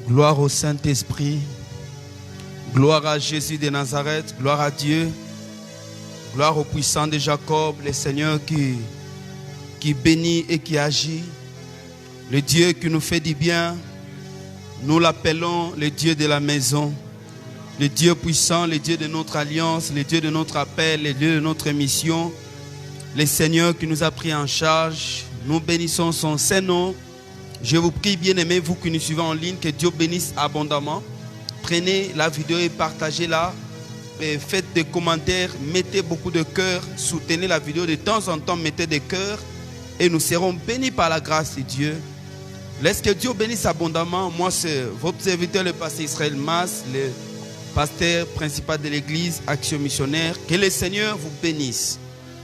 Gloire au Saint-Esprit, gloire à Jésus de Nazareth, gloire à Dieu, gloire au puissant de Jacob, le Seigneur qui bénit et qui agit, le Dieu qui nous fait du bien. Nous l'appelons le Dieu de la maison, le Dieu puissant, le Dieu de notre alliance, le Dieu de notre appel, le Dieu de notre mission, le Seigneur qui nous a pris en charge. Nous bénissons son Saint-Nom. Je vous prie, bien-aimés, vous qui nous suivez en ligne, que Dieu bénisse abondamment. Prenez la vidéo et partagez-la. Et faites des commentaires, mettez beaucoup de cœur, soutenez la vidéo de temps en temps, mettez des cœurs et nous serons bénis par la grâce de Dieu. Laisse que Dieu bénisse abondamment. Moi, c'est votre serviteur, le pasteur Israël Mas, le pasteur principal de l'église Action Missionnaire. Que le Seigneur vous bénisse.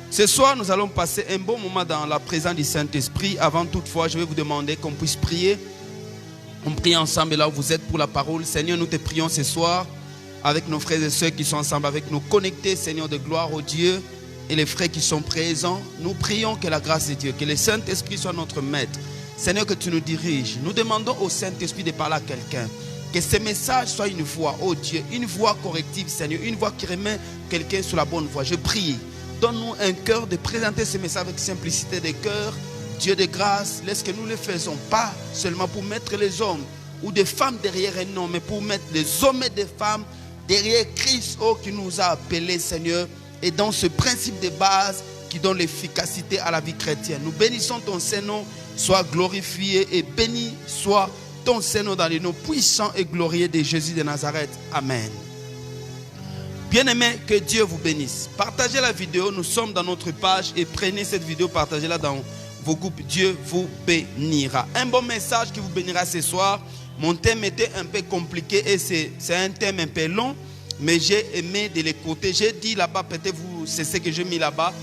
Ce soir, nous allons passer un bon moment dans la présence du Saint-Esprit. Avant toutefois, je vais vous demander qu'on puisse prier. On prie ensemble là où vous êtes pour la parole. Seigneur, nous te prions ce soir avec nos frères et sœurs qui sont ensemble avec nous, connectés, Seigneur de gloire au Dieu, et les frères qui sont présents. Nous prions que la grâce de Dieu, que le Saint-Esprit soit notre maître. Seigneur, que tu nous diriges. Nous demandons au Saint-Esprit de parler à quelqu'un. Que ce message soit une voix, oh Dieu, une voix corrective, Seigneur, une voix qui remet quelqu'un sur la bonne voie. Je prie. Donne-nous un cœur de présenter ce message avec simplicité de cœur. Dieu de grâce, laisse que nous ne le faisons pas seulement pour mettre les hommes ou des femmes derrière un homme, mais pour mettre les hommes et des femmes derrière Christ, oh, qui nous a appelés, Seigneur, et dans ce principe de base qui donne l'efficacité à la vie chrétienne. Nous bénissons ton Saint-Nom, sois glorifié et béni soit ton Saint-Nom dans les noms puissants et glorieux de Jésus de Nazareth. Amen. Bien-aimés, que Dieu vous bénisse. Partagez la vidéo, nous sommes dans notre page et prenez cette vidéo, partagez-la dans vos groupes. Dieu vous bénira. Un bon message qui vous bénira ce soir. Mon thème était un peu compliqué et c'est un thème un peu long, mais j'ai aimé de l'écouter. J'ai dit là-bas, peut-être vous, c'est ce que j'ai mis là-bas,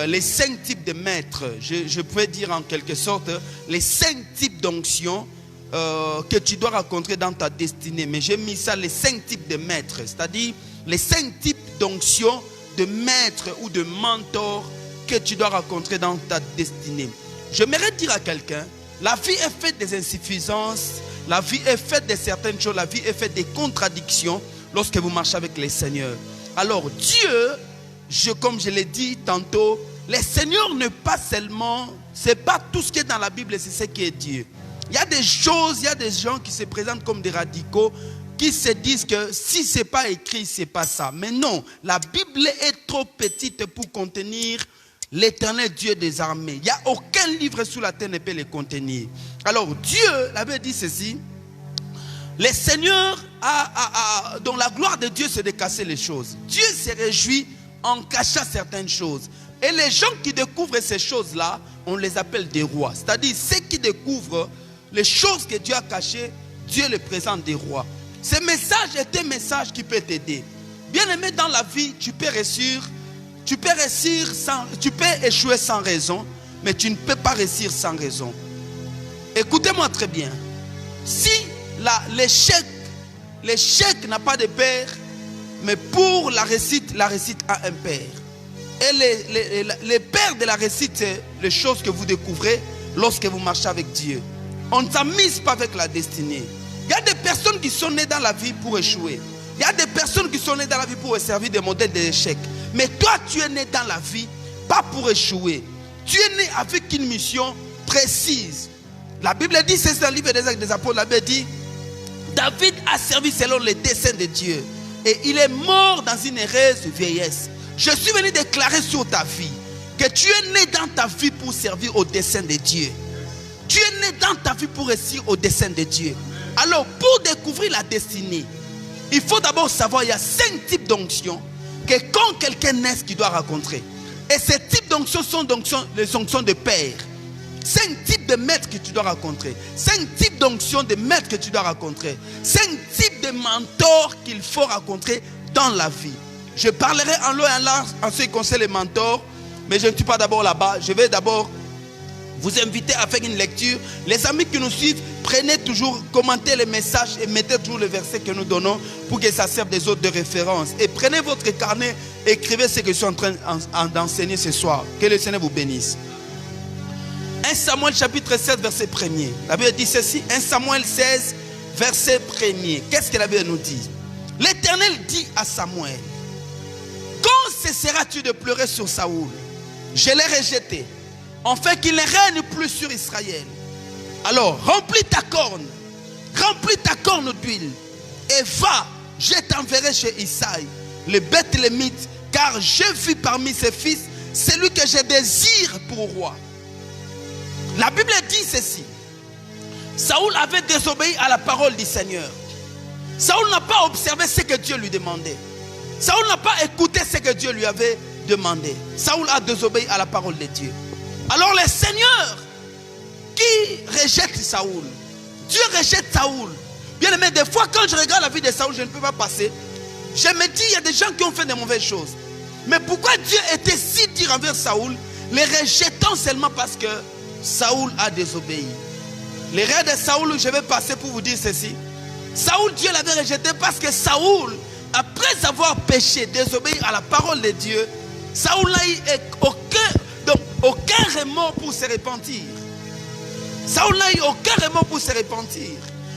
les 5 types de maîtres. Je pourrais dire en quelque sorte les 5 types d'onction que tu dois rencontrer dans ta destinée. Mais j'ai mis ça, les 5 types de maîtres, c'est-à-dire les 5 types d'onction de maîtres ou de mentors que tu dois rencontrer dans ta destinée. J'aimerais dire à quelqu'un, la vie est faite des insuffisances, la vie est faite de certaines choses, la vie est faite des contradictions lorsque vous marchez avec le Seigneur. Alors Dieu, comme je l'ai dit tantôt, le Seigneur n'est pas seulement, c'est pas tout ce qui est dans la Bible, c'est ce qui est Dieu. Il y a des choses, il y a des gens qui se présentent comme des radicaux, qui se disent que si ce n'est pas écrit, ce n'est pas ça. Mais non, la Bible est trop petite pour contenir l'Éternel Dieu des armées. Il n'y a aucun livre sous la terre ne peut les contenir. Alors Dieu avait dit ceci, le Seigneur dont la gloire de Dieu c'est de casser les choses. Dieu se réjouit en cachant certaines choses. Et les gens qui découvrent ces choses-là, on les appelle des rois. C'est-à-dire ceux qui découvrent les choses que Dieu a cachées, Dieu les présente des rois. Ce message est un message qui peut t'aider. Bien aimé, dans la vie, tu peux échouer sans raison, mais tu ne peux pas réussir sans raison. Écoutez-moi très bien. Si l'échec n'a pas de père, mais pour la réussite a un père. Et les pères de la réussite, c'est les choses que vous découvrez lorsque vous marchez avec Dieu. On ne s'amuse pas avec la destinée. Il y a des personnes qui sont nées dans la vie pour échouer. Il y a des personnes qui sont nées dans la vie pour servir de modèle d'échec. Mais toi, tu es né dans la vie, pas pour échouer. Tu es né avec une mission précise. La Bible dit, c'est dans le livre des Actes des Apôtres, la Bible dit, David a servi selon les desseins de Dieu. Et il est mort dans une heureuse vieillesse. Je suis venu déclarer sur ta vie que tu es né dans ta vie pour servir au dessein de Dieu. Tu es né dans ta vie pour réussir au dessein de Dieu. Alors, pour découvrir la destinée, il faut d'abord savoir, il y a 5 types d'onctions que quand quelqu'un naît, qu'il doit rencontrer. Et ces types d'onctions sont les onctions de père. 5 types de maîtres que tu dois rencontrer. 5 types d'onctions de maîtres que tu dois rencontrer. 5 types de mentors qu'il faut rencontrer dans la vie. Je parlerai en long et en large en ce qui concerne les mentors, mais je ne suis pas d'abord là-bas. Je vais d'abord vous inviter à faire une lecture. Les amis qui nous suivent, prenez toujours, commentez les messages et mettez toujours les versets que nous donnons pour que ça serve des autres de référence. Et prenez votre carnet, écrivez ce que je suis en train d'enseigner ce soir. Que le Seigneur vous bénisse. 1 Samuel chapitre 7 verset 1er. La Bible dit ceci, 1 Samuel 16 verset 1er. Qu'est-ce que la Bible nous dit? L'Éternel dit à Samuel, quand cesseras-tu de pleurer sur Saoul? Je l'ai rejeté, en fait qu'il ne règne plus sur Israël. Alors, remplis ta corne d'huile, et va, je t'enverrai chez Isaïe, le Bethlémite, car j'ai vu parmi ses fils celui que je désire pour roi. La Bible dit ceci. Saoul avait désobéi à la parole du Seigneur. Saoul n'a pas observé ce que Dieu lui demandait. Saoul n'a pas écouté ce que Dieu lui avait demandé. Saoul a désobéi à la parole de Dieu. Alors le Seigneur qui rejette Saoul, Dieu rejette Saoul. Bien aimé, des fois quand je regarde la vie de Saoul, je ne peux pas passer. Je me dis, il y a des gens qui ont fait de mauvaises choses. Mais pourquoi Dieu était si dur envers Saoul, les rejetant seulement parce que Saoul a désobéi? L'erreur de Saoul, je vais passer pour vous dire ceci. Saoul, Dieu l'avait rejeté parce que Saoul, après avoir péché, désobéi à la parole de Dieu, Saoul n'a eu aucun remords pour se repentir. Saoul n'a eu aucun remords pour se repentir.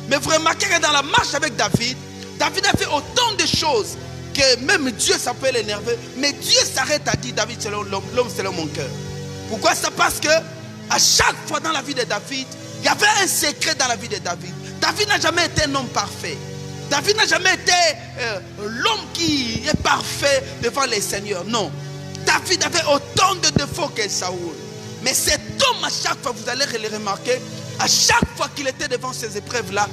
Mais vous remarquez que dans la marche avec David, David a fait autant de choses que même Dieu s'appelle énervé. Mais Dieu s'arrête à dire, David, c'est l'homme selon mon cœur. Pourquoi ça? Parce que à chaque fois dans la vie de David, il y avait un secret dans la vie de David. David n'a jamais été un homme parfait. David n'a jamais été l'homme qui est parfait devant les seigneurs. Non. David avait autant de défauts que Saoul. Mais cet homme, à chaque fois, vous allez le remarquer, à chaque fois qu'il était devant ces épreuves-là,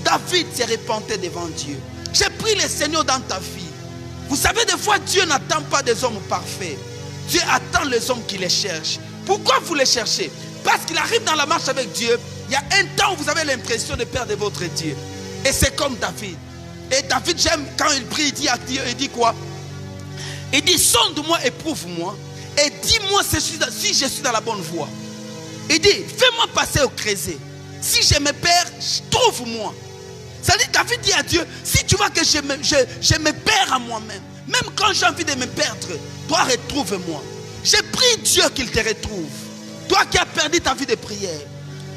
David s'est repenté devant Dieu. J'ai pris le Seigneur dans ta vie. Vous savez, des fois, Dieu n'attend pas des hommes parfaits. Dieu attend les hommes qui les cherchent. Pourquoi vous les cherchez? Parce qu'il arrive dans la marche avec Dieu. Il y a un temps où vous avez l'impression de perdre votre Dieu. Et c'est comme David. Et David, j'aime quand il prie, il dit à Dieu, il dit quoi? Il dit, sonde-moi, éprouve-moi, et dis-moi si je suis dans la bonne voie. Il dit, fais-moi passer au creuset. Si je me perds, trouve-moi. Ça dit, David dit à Dieu, si tu vois que je me perds à moi-même, même quand j'ai envie de me perdre, toi retrouve-moi. J'ai pris Dieu qu'il te retrouve. Toi qui as perdu ta vie de prière,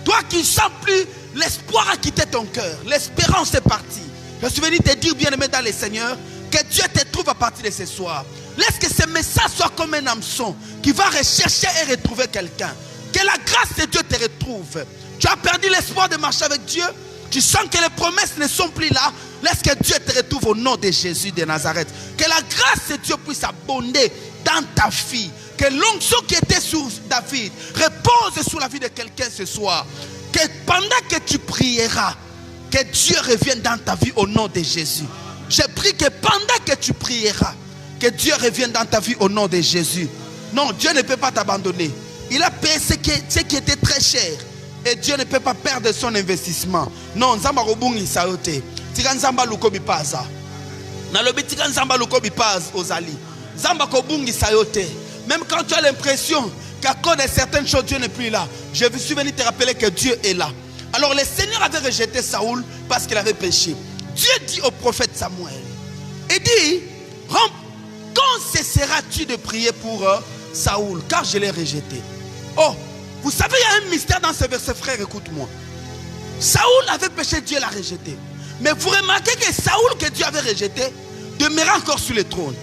toi qui ne sens plus, l'espoir a quitté ton cœur, l'espérance est partie. Je suis venu te dire, bien-aimé dans le Seigneur, que Dieu te trouve à partir de ce soir. Laisse que ce message soit comme un hameçon qui va rechercher et retrouver quelqu'un. Que la grâce de Dieu te retrouve. Tu as perdu l'espoir de marcher avec Dieu. Tu sens que les promesses ne sont plus là. Laisse que Dieu te retrouve au nom de Jésus de Nazareth. Que la grâce de Dieu puisse abonder dans ta vie. Que l'onction qui était sur David repose sur la vie de quelqu'un ce soir. Que pendant que tu prieras, que Dieu revienne dans ta vie au nom de Jésus. Je prie que pendant que tu prieras, que Dieu revienne dans ta vie au nom de Jésus. Non, Dieu ne peut pas t'abandonner. Il a payé ce qui était très cher. Et Dieu ne peut pas perdre son investissement. Non, Nzamba Robungi Saote. Tika Nzamba Lukobi Paza. Nalobi Tika Nzamba Lukobi Paz Ozali. Nzamba Kobungi Saote. Même quand tu as l'impression qu'à cause de certaines choses, Dieu n'est plus là. Je suis venu te rappeler que Dieu est là. Alors le Seigneur avait rejeté Saoul parce qu'il avait péché. Dieu dit au prophète Samuel, il dit, quand cesseras-tu de prier pour Saoul, car je l'ai rejeté. Oh, vous savez, il y a un mystère dans ce verset, frère, écoute-moi. Saoul avait péché, Dieu l'a rejeté. Mais vous remarquez que Saoul que Dieu avait rejeté demeurait encore sur le trône.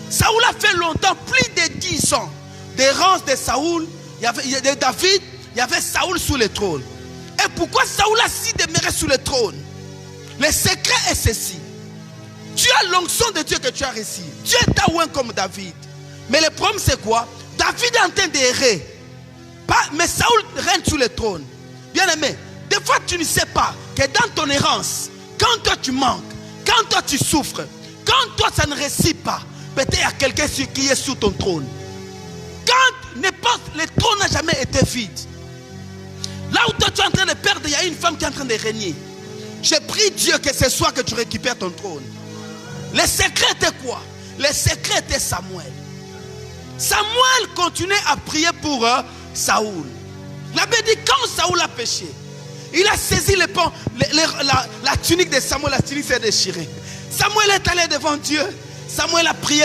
Saoul a fait longtemps, plus de 10 ans, d'errance de Saoul, de David, il y avait Saoul sur le trône. Et pourquoi Saoul a si demeuré sur le trône? Le secret est ceci. Tu as l'onction de Dieu que tu as reçu. Dieu t'a oint comme David. Mais le problème c'est quoi? David est en train d'errer. Mais Saoul règne sur le trône. Bien aimé, des fois tu ne sais pas que dans ton errance, quand toi tu manques, quand toi tu souffres, quand toi ça ne réussit pas, peut-être il y a quelqu'un qui est sur ton trône. Quand le trône n'a jamais été vide. Là où toi tu es en train de perdre, il y a une femme qui est en train de régner. Je prie Dieu que ce soit que tu récupères ton trône. Le secret était quoi? Le secret était Samuel. Samuel continuait à prier pour Saoul. La Bible dit quand Saoul a péché, il a saisi la tunique de Samuel, la tunique s'est déchirée. Samuel est allé devant Dieu. Samuel a prié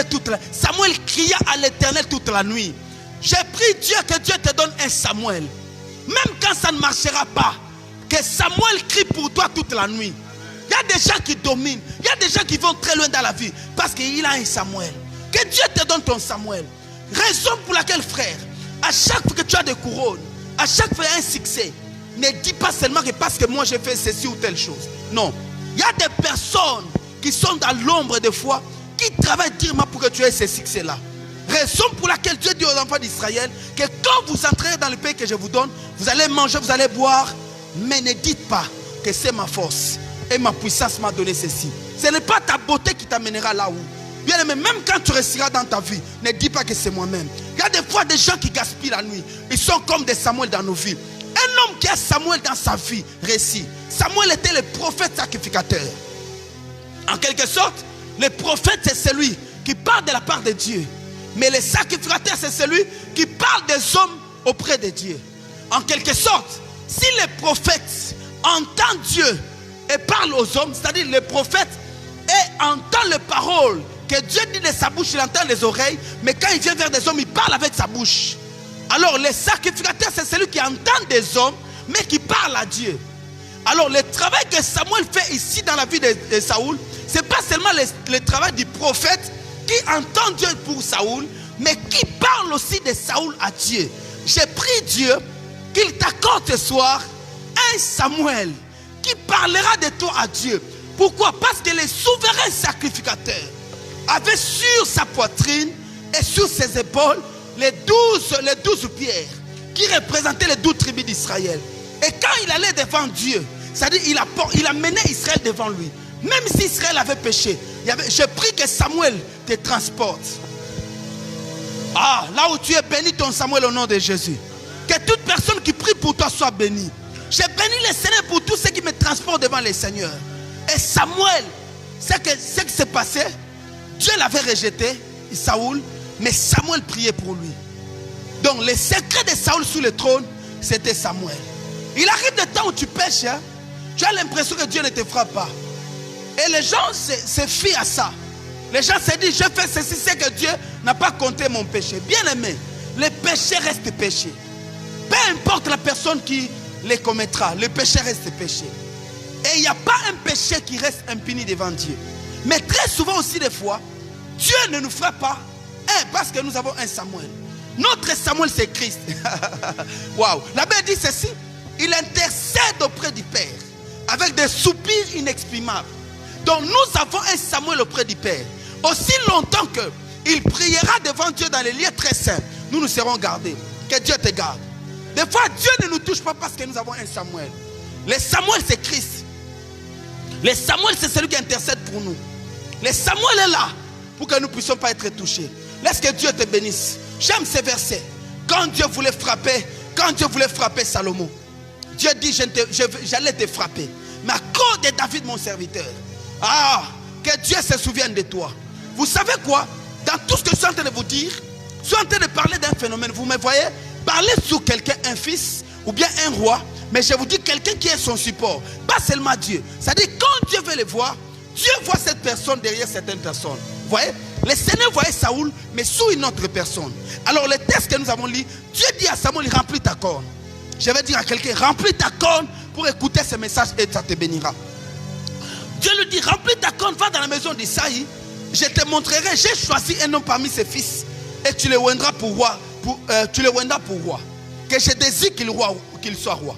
Samuel cria à l'Éternel toute la nuit. J'ai prié Dieu que Dieu te donne un Samuel. Même quand ça ne marchera pas, que Samuel crie pour toi toute la nuit. Il y a des gens qui dominent. Il y a des gens qui vont très loin dans la vie. Parce qu'il a un Samuel. Que Dieu te donne ton Samuel. Raison pour laquelle, frère, à chaque fois que tu as des couronnes, à chaque fois qu'il y a un succès, ne dis pas seulement que parce que moi j'ai fait ceci ou telle chose. Non. Il y a des personnes qui sont dans l'ombre des fois, qui travaillent durement pour que tu aies ces succès-là. Raison pour laquelle Dieu dit aux enfants d'Israël que quand vous entrerez dans le pays que je vous donne, vous allez manger, vous allez boire, mais ne dites pas que c'est ma force et ma puissance m'a donné ceci. Ce n'est pas ta beauté qui t'amènera là où. Bien aimé, même quand tu resteras dans ta vie, ne dis pas que c'est moi-même. Il y a des fois des gens qui gaspillent la nuit. Ils sont comme des Samuel dans nos vies. Un homme qui a Samuel dans sa vie récit. Samuel était le prophète sacrificateur. En quelque sorte, le prophète c'est celui qui parle de la part de Dieu. Mais le sacrificateur c'est celui qui parle des hommes auprès de Dieu. En quelque sorte, si le prophète entend Dieu et parle aux hommes, c'est-à-dire le prophète entend les paroles que Dieu dit de sa bouche, il entend les oreilles, mais quand il vient vers des hommes, il parle avec sa bouche. Alors le sacrificateur c'est celui qui entend des hommes, mais qui parle à Dieu. Alors le travail que Samuel fait ici dans la vie de Saoul, ce n'est pas seulement le travail du prophète qui entend Dieu pour Saoul, mais qui parle aussi de Saoul à Dieu. J'ai prié Dieu qu'il t'accorde ce soir un Samuel qui parlera de toi à Dieu. Pourquoi? Parce que le souverain sacrificateur avait sur sa poitrine et sur ses épaules les 12 pierres qui représentaient les 12 tribus d'Israël. Et quand il allait devant Dieu, c'est-à-dire il a mené Israël devant lui. Même si Israël avait péché, je prie que Samuel te transporte. Ah, là où tu es béni, ton Samuel, au nom de Jésus. Que toute personne qui prie pour toi soit bénie. J'ai béni le Seigneur pour tous ceux qui me transportent devant le Seigneur. Et Samuel, ce qui s'est passé, Dieu l'avait rejeté, Saoul, mais Samuel priait pour lui. Donc le secret de Saoul sur le trône, c'était Samuel. Il arrive des temps où tu pêches, hein, tu as l'impression que Dieu ne te frappe pas. Et les gens se fient à ça. Les gens se disent, je fais ceci, c'est que Dieu n'a pas compté mon péché. Bien aimé, le péché reste péché. Peu importe la personne qui les commettra, le péché reste péché. Et il n'y a pas un péché qui reste impuni devant Dieu. Mais très souvent aussi des fois, Dieu ne nous frappe pas parce que nous avons un Samuel. Notre Samuel c'est Christ. Waouh. La Bible dit ceci, il intercède auprès du Père avec des soupirs inexprimables. Donc nous avons un Samuel auprès du Père. Aussi longtemps qu'il priera devant Dieu dans les lieux très saints, nous serons gardés. Que Dieu te garde. Des fois Dieu ne nous touche pas parce que nous avons un Samuel. Le Samuel c'est Christ. Le Samuel c'est celui qui intercède pour nous. Le Samuel est là pour que nous ne puissions pas être touchés. Laisse que Dieu te bénisse. J'aime ces versets. Quand Dieu voulait frapper Salomon, Dieu dit j'allais te frapper. Mais à cause de David mon serviteur, que Dieu se souvienne de toi. Vous savez quoi? Dans tout ce que je suis en train de vous dire, je suis en train de parler d'un phénomène. Vous me voyez parler sur quelqu'un, un fils ou bien un roi. Mais je vous dis quelqu'un qui est son support. Pas seulement Dieu. C'est-à-dire quand Dieu veut le voir, Dieu voit cette personne derrière certaines personnes. Vous voyez? Le Seigneur voyait Saoul, mais sous une autre personne. Alors le texte que nous avons lu, Dieu dit à Samuel, remplis ta corne. Je vais dire à quelqu'un, remplis ta corne pour écouter ce message et ça te bénira. Dieu lui dit, remplis ta corne, va dans la maison d'Isaïe. Je te montrerai, j'ai choisi un homme parmi ses fils et tu le oindras pour roi. Que je désire qu'il soit roi.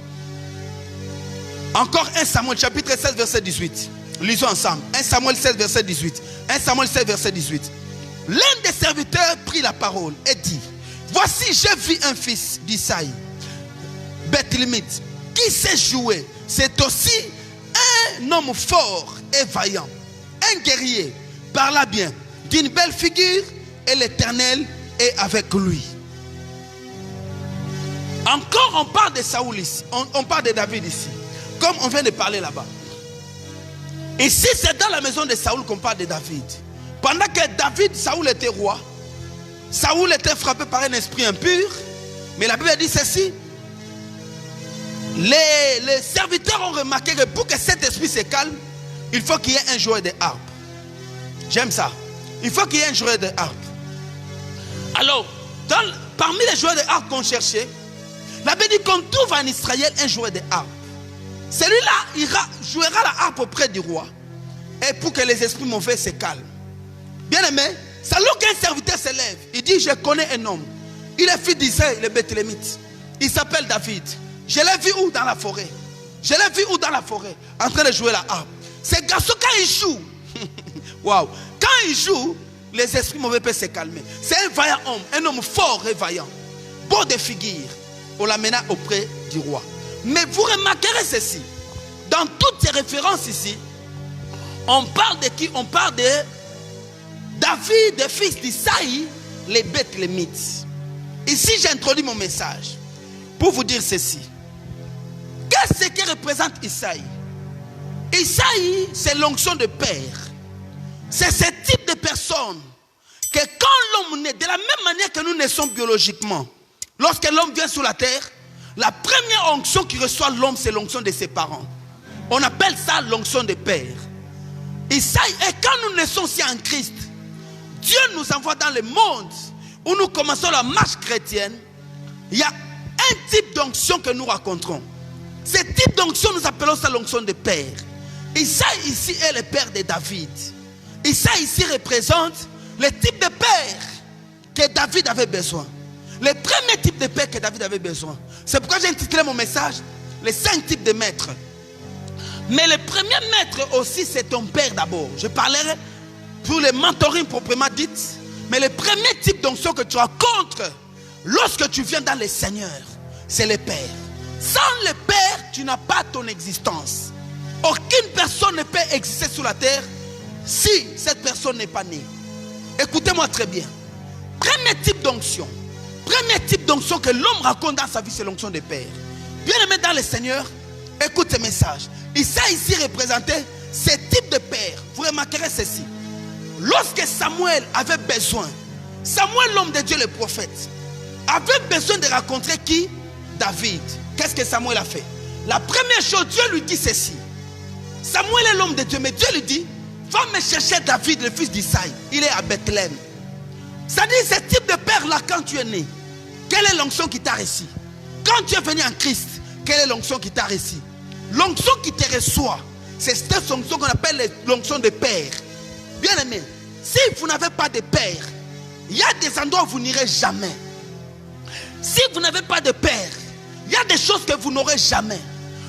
Encore 1 Samuel chapitre 16 verset 18. Lisons ensemble. 1 Samuel 16 verset 18. 1 Samuel 16 verset 18. L'un des serviteurs prit la parole et dit, voici j'ai vu un fils d'Isaïe, Bethlémite, qui sait jouer. C'est aussi un homme fort et vaillant, un guerrier, parla bien, d'une belle figure, et l'Éternel est avec lui. Encore on parle de Saoul ici, on parle de David ici, comme on vient de parler là-bas. Ici c'est dans la maison de Saoul qu'on parle de David. Pendant que Saoul était roi, Saoul était frappé par un esprit impur, mais la Bible dit ceci, les serviteurs ont remarqué que pour que cet esprit se calme, il faut qu'il y ait un joueur de harpe. J'aime ça. Il faut qu'il y ait un joueur de harpe. Alors, parmi les joueurs de harpe qu'on cherchait, la Bible dit qu'on trouve en Israël un joueur de harpe. Celui-là jouera la harpe auprès du roi. Et pour que les esprits mauvais se calment. Bien aimé, c'est alors qu'un serviteur se lève. Il dit, je connais un homme. Il est fils d'Israël, le Bethlémite. Il s'appelle David. Je l'ai vu où? Dans la forêt. Je l'ai vu où? Dans la forêt. En train de jouer la harpe. Ce garçon, quand il joue, waouh, quand il joue, les esprits mauvais peuvent se calmer. C'est un vaillant homme, un homme fort et vaillant. Beau de figure. On l'amena auprès du roi. Mais vous remarquerez ceci. Dans toutes ces références ici, on parle de qui? On parle de David, le fils d'Isaïe, les Bethlémites. Ici, j'introduis mon message pour vous dire ceci. Qu'est-ce que représente Isaïe? Isaïe, c'est l'onction de père. C'est ce type de personne que quand l'homme naît, de la même manière que nous naissons biologiquement, lorsque l'homme vient sur la terre, la première onction qui reçoit l'homme, c'est l'onction de ses parents. On appelle ça l'onction de père. Isaïe, et quand nous naissons aussi en Christ, Dieu nous envoie dans le monde où nous commençons la marche chrétienne. Il y a un type d'onction que nous rencontrons. Ce type d'onction, nous appelons ça l'onction de père. Isaïe ici est le père de David. Isaïe ici représente le type de père que David avait besoin. Le premier type de père que David avait besoin. C'est pourquoi j'ai intitulé mon message les 5 types de maîtres. Mais le premier maître aussi, c'est ton père d'abord. Je parlerai pour le mentoring proprement dit. Mais le premier type d'onction que tu rencontres lorsque tu viens dans le Seigneur, c'est le père. Sans le père, tu n'as pas ton existence. Aucune personne ne peut exister sur la terre si cette personne n'est pas née. Écoutez-moi très bien. Premier type d'onction. Premier type d'onction que l'homme rencontre dans sa vie, c'est l'onction de père. Bien aimé dans le Seigneur, écoute ce message. Isaïe ici représentait ce type de père. Vous remarquerez ceci. Lorsque Samuel avait besoin, Samuel, l'homme de Dieu, le prophète, avait besoin de rencontrer qui? David. Qu'est-ce que Samuel a fait? La première chose, Dieu lui dit ceci. Samuel est l'homme de Dieu, mais Dieu lui dit, va me chercher David, le fils d'Isaïe. Il est à Bethléem. C'est-à-dire, ce type de père-là, quand tu es né, quelle est l'onction qui t'a reçu? Quand tu es venu en Christ, quelle est l'onction qui t'a reçu? L'onction qui te reçoit, c'est cette onction qu'on appelle l'onction de père. Bien aimé, si vous n'avez pas de père, il y a des endroits où vous n'irez jamais. Si vous n'avez pas de père, il y a des choses que vous n'aurez jamais.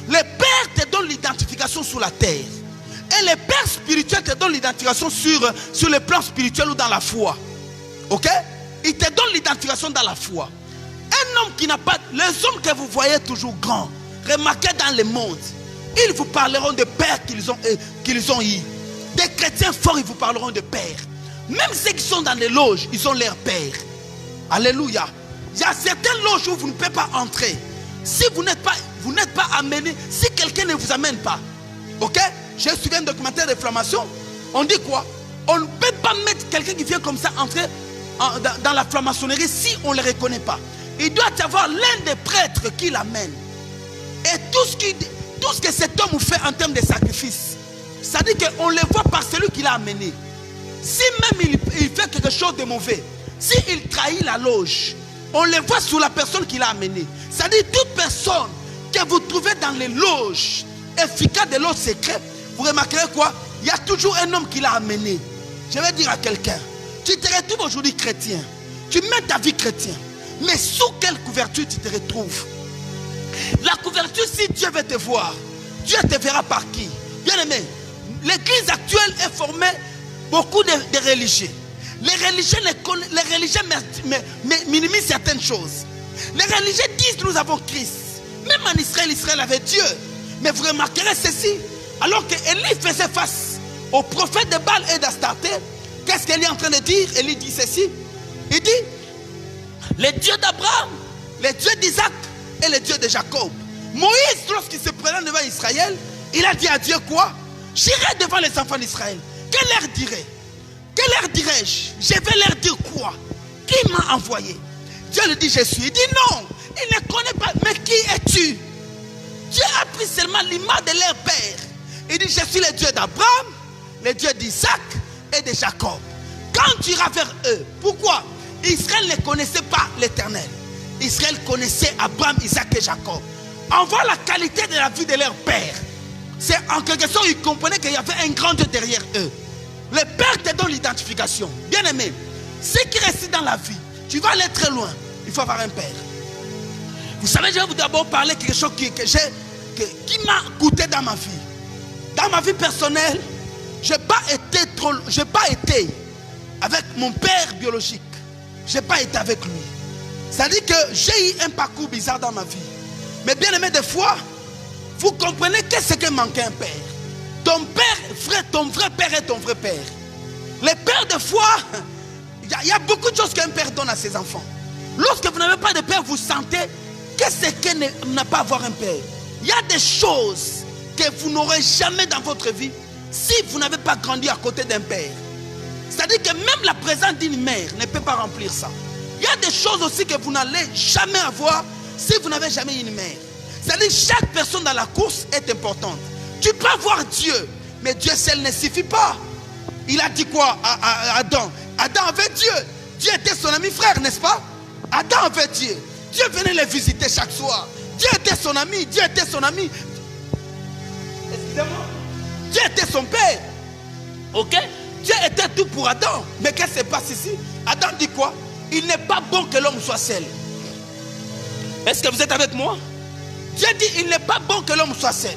Le père te donne l'identification sur la terre. Et le père spirituel te donne l'identification sur le plan spirituel ou dans la foi. Ok? Il te donne l'identification dans la foi. Un homme qui n'a pas... Les hommes que vous voyez toujours grands, remarquez dans le monde, ils vous parleront de pères qu'ils ont eu. Des chrétiens forts, ils vous parleront de pères. Même ceux qui sont dans les loges, ils ont leur père. Alléluia. Il y a certaines loges où vous ne pouvez pas entrer. Si vous n'êtes pas amené, si quelqu'un ne vous amène pas. Ok? J'ai suivi un documentaire de Flammation. On dit quoi? On ne peut pas mettre quelqu'un qui vient comme ça entrer dans la franc-maçonnerie si on ne le reconnaît pas. Il doit y avoir l'un des prêtres qui l'amène. Et tout ce que cet homme fait en termes de sacrifice, ça dit qu'on le voit par celui qui l'a amené. Si même il fait quelque chose de mauvais, s'il trahit la loge, on le voit sur la personne qui l'a amené. Ça dit toute personne que vous trouvez dans les loges efficaces de loges secrètes, vous remarquerez quoi? Il y a toujours un homme qui l'a amené. Je vais dire à quelqu'un, tu te retrouves aujourd'hui chrétien, tu mets ta vie chrétienne, mais sous quelle couverture tu te retrouves? La couverture, si Dieu veut te voir, Dieu te verra par qui? Bien aimé, l'église actuelle est formée beaucoup de religieux. Les religieux minimisent certaines choses. Les religieux disent nous avons Christ. Même en Israël, Israël avait Dieu. Mais vous remarquerez ceci. Alors qu'Élie faisait face au prophète de Baal et d'Astarté, qu'est-ce qu'Élie est en train de dire? Élie dit ceci. Il dit, le Dieu d'Abraham, le Dieu d'Isaac et le Dieu de Jacob. Moïse, lorsqu'il se présente devant Israël, il a dit à Dieu quoi? J'irai devant les enfants d'Israël. Que leur dirai? Que leur dirai-je? Je vais leur dire quoi? Qui m'a envoyé? Dieu lui dit je suis. Il dit non, il ne connaît pas. Mais qui es-tu? Dieu a pris seulement l'image de leur père. Il dit je suis le Dieu d'Abraham, le Dieu d'Isaac et de Jacob. Quand tu iras vers eux, pourquoi? Israël ne connaissait pas l'Éternel. Israël connaissait Abraham, Isaac et Jacob. en voyant la qualité de la vie de leur père, c'est en quelque sorte, ils comprenaient qu'il y avait un grand Dieu derrière eux. Le père te donne l'identification. Bien aimé, ce qui reste dans la vie, tu vas aller très loin, il faut avoir un père. Vous savez, je vais vous d'abord parler de quelque chose qui m'a coûté dans ma vie. Dans ma vie personnelle, je n'ai pas été avec mon père biologique. Je n'ai pas été avec lui. C'est-à-dire que j'ai eu un parcours bizarre dans ma vie. Mais bien aimé, des fois, vous comprenez qu'est-ce que manquait un père. Ton père, ton vrai père est ton vrai père. Les pères, des fois, il y a beaucoup de choses qu'un père donne à ses enfants. Lorsque vous n'avez pas de père, vous sentez qu'est-ce que n'a pas avoir un père. Il y a des choses que vous n'aurez jamais dans votre vie si vous n'avez pas grandi à côté d'un père. C'est-à-dire que même la présence d'une mère ne peut pas remplir ça. Il y a des choses aussi que vous n'allez jamais avoir si vous n'avez jamais une mère. C'est-à-dire que chaque personne dans la course est importante. Tu peux avoir Dieu, mais Dieu seul ne suffit pas. Il a dit quoi à Adam? Adam avait Dieu. Dieu était son ami frère, n'est-ce pas? Adam avait Dieu. Dieu venait les visiter chaque soir. Dieu était son ami. Dieu était son ami. Excusez-moi. Dieu était son père. Ok? Dieu était tout pour Adam. Mais qu'est-ce qui se passe ici? Adam dit quoi? Il n'est pas bon que l'homme soit seul. Est-ce que vous êtes avec moi? Dieu dit il n'est pas bon que l'homme soit seul.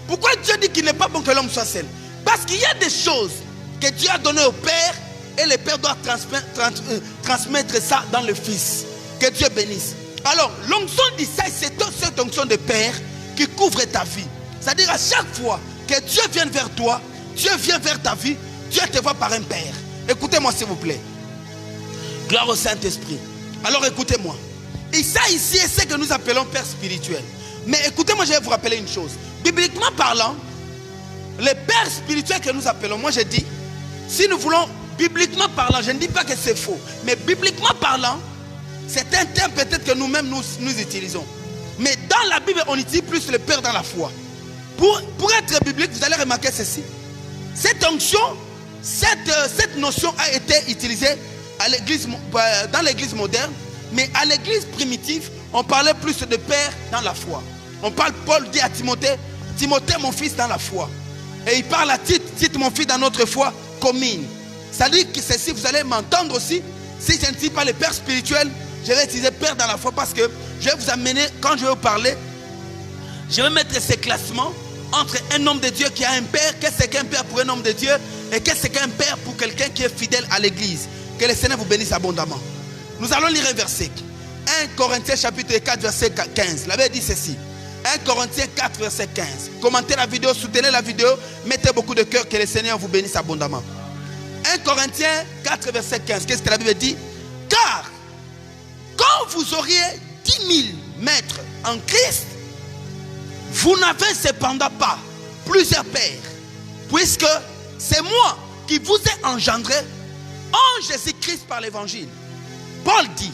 Pourquoi Dieu dit qu'il n'est pas bon que l'homme soit seul? Parce qu'il y a des choses que Dieu a données au Père et le Père doit transmettre ça dans le Fils. Que Dieu bénisse. Alors, l'onction d'Isaïe, c'est cette onction de Père qui couvre ta vie. C'est-à-dire à chaque fois que Dieu vient vers toi, Dieu vient vers ta vie, Dieu te voit par un Père. Écoutez-moi s'il vous plaît. Gloire au Saint-Esprit. Alors écoutez-moi. Isaïe ici est ce que nous appelons Père spirituel. Mais écoutez-moi, je vais vous rappeler une chose. Bibliquement parlant, les pères spirituels que nous appelons, moi je dis, si nous voulons, bibliquement parlant, je ne dis pas que c'est faux, mais bibliquement parlant, c'est un terme peut-être que nous-mêmes nous utilisons. Mais dans la Bible, on utilise plus le Père dans la foi. Pour être biblique, vous allez remarquer ceci. Cette onction, cette notion a été utilisée à l'église, dans l'église moderne, mais à l'église primitive, on parlait plus de Père dans la foi. Paul dit à Timothée, Timothée mon fils dans la foi. Et il parle à Tite mon fils dans notre foi commune. C'est-à-dire que ceci, vous allez m'entendre aussi. Si je ne dis pas le Père spirituel, je vais utiliser Père dans la foi parce que je vais vous amener, quand je vais vous parler, je vais mettre ces classements entre un homme de Dieu qui a un père. Qu'est-ce qu'un père pour un homme de Dieu? Et qu'est-ce qu'un père pour quelqu'un qui est fidèle à l'église? Que le Seigneur vous bénisse abondamment. Nous allons lire un verset. 1 Corinthiens chapitre 4 verset 15. La Bible dit ceci. 1 Corinthiens 4 verset 15. Commentez la vidéo, soutenez la vidéo, mettez beaucoup de cœur, que le Seigneur vous bénisse abondamment. 1 Corinthiens 4 verset 15. Qu'est-ce que la Bible dit? Car quand vous auriez 10 000 maîtres en Christ, vous n'avez cependant pas plusieurs pères, puisque c'est moi qui vous ai engendré en Jésus-Christ par l'évangile. Paul dit,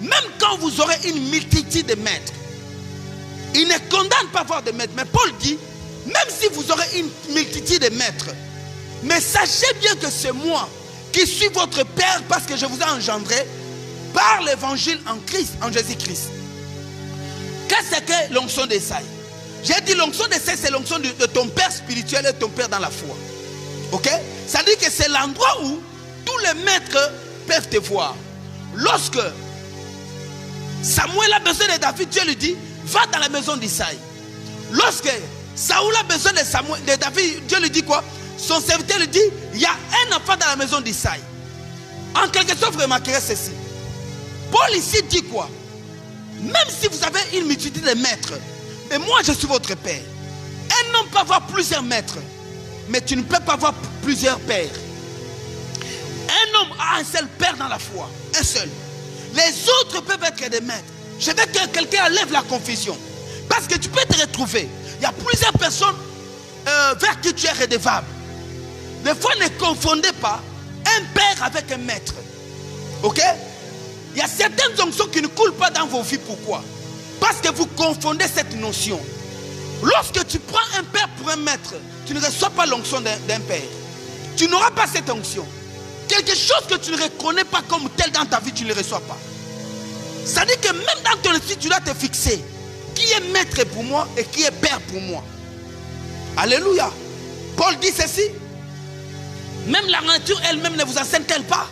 même quand vous aurez une multitude de maîtres, il ne condamne pas avoir de maîtres, mais Paul dit, même si vous aurez une multitude de maîtres, mais sachez bien que c'est moi qui suis votre Père parce que je vous ai engendré par l'évangile en Christ, en Jésus-Christ. Qu'est-ce que l'onction d'Isaïe? J'ai dit l'onction d'Isaïe, c'est l'onction de ton Père spirituel et ton Père dans la foi. Ok? Ça dit que c'est l'endroit où tous les maîtres peuvent te voir. Lorsque Samuel a besoin de David, Dieu lui dit, va dans la maison d'Isaïe. Lorsque Saoul a besoin de David, Dieu lui dit quoi? Son serviteur lui dit, il y a un enfant dans la maison d'Isaïe. En quelque sorte, vous remarquerez ceci. Paul ici dit quoi? Même si vous avez une multitude de maîtres, mais moi je suis votre père. Un homme peut avoir plusieurs maîtres, mais tu ne peux pas avoir plusieurs pères. Un homme a un seul père dans la foi, un seul. Les autres peuvent être des maîtres. Je veux que quelqu'un enlève la confusion. Parce que tu peux te retrouver. Il y a plusieurs personnes vers qui tu es redevable. Des fois, ne confondez pas un père avec un maître. Ok? Il y a certaines onctions qui ne coulent pas dans vos vies. Pourquoi? Parce que vous confondez cette notion. Lorsque tu prends un père pour un maître, tu ne reçois pas l'onction d'un père. Tu n'auras pas cette onction. Quelque chose que tu ne reconnais pas comme tel dans ta vie, tu ne le reçois pas. Ça dit que même dans ton esprit, tu dois te fixer. qui est maître pour moi et qui est père pour moi. Alléluia. Paul dit ceci. Même la nature elle-même ne vous enseigne-t-elle pas?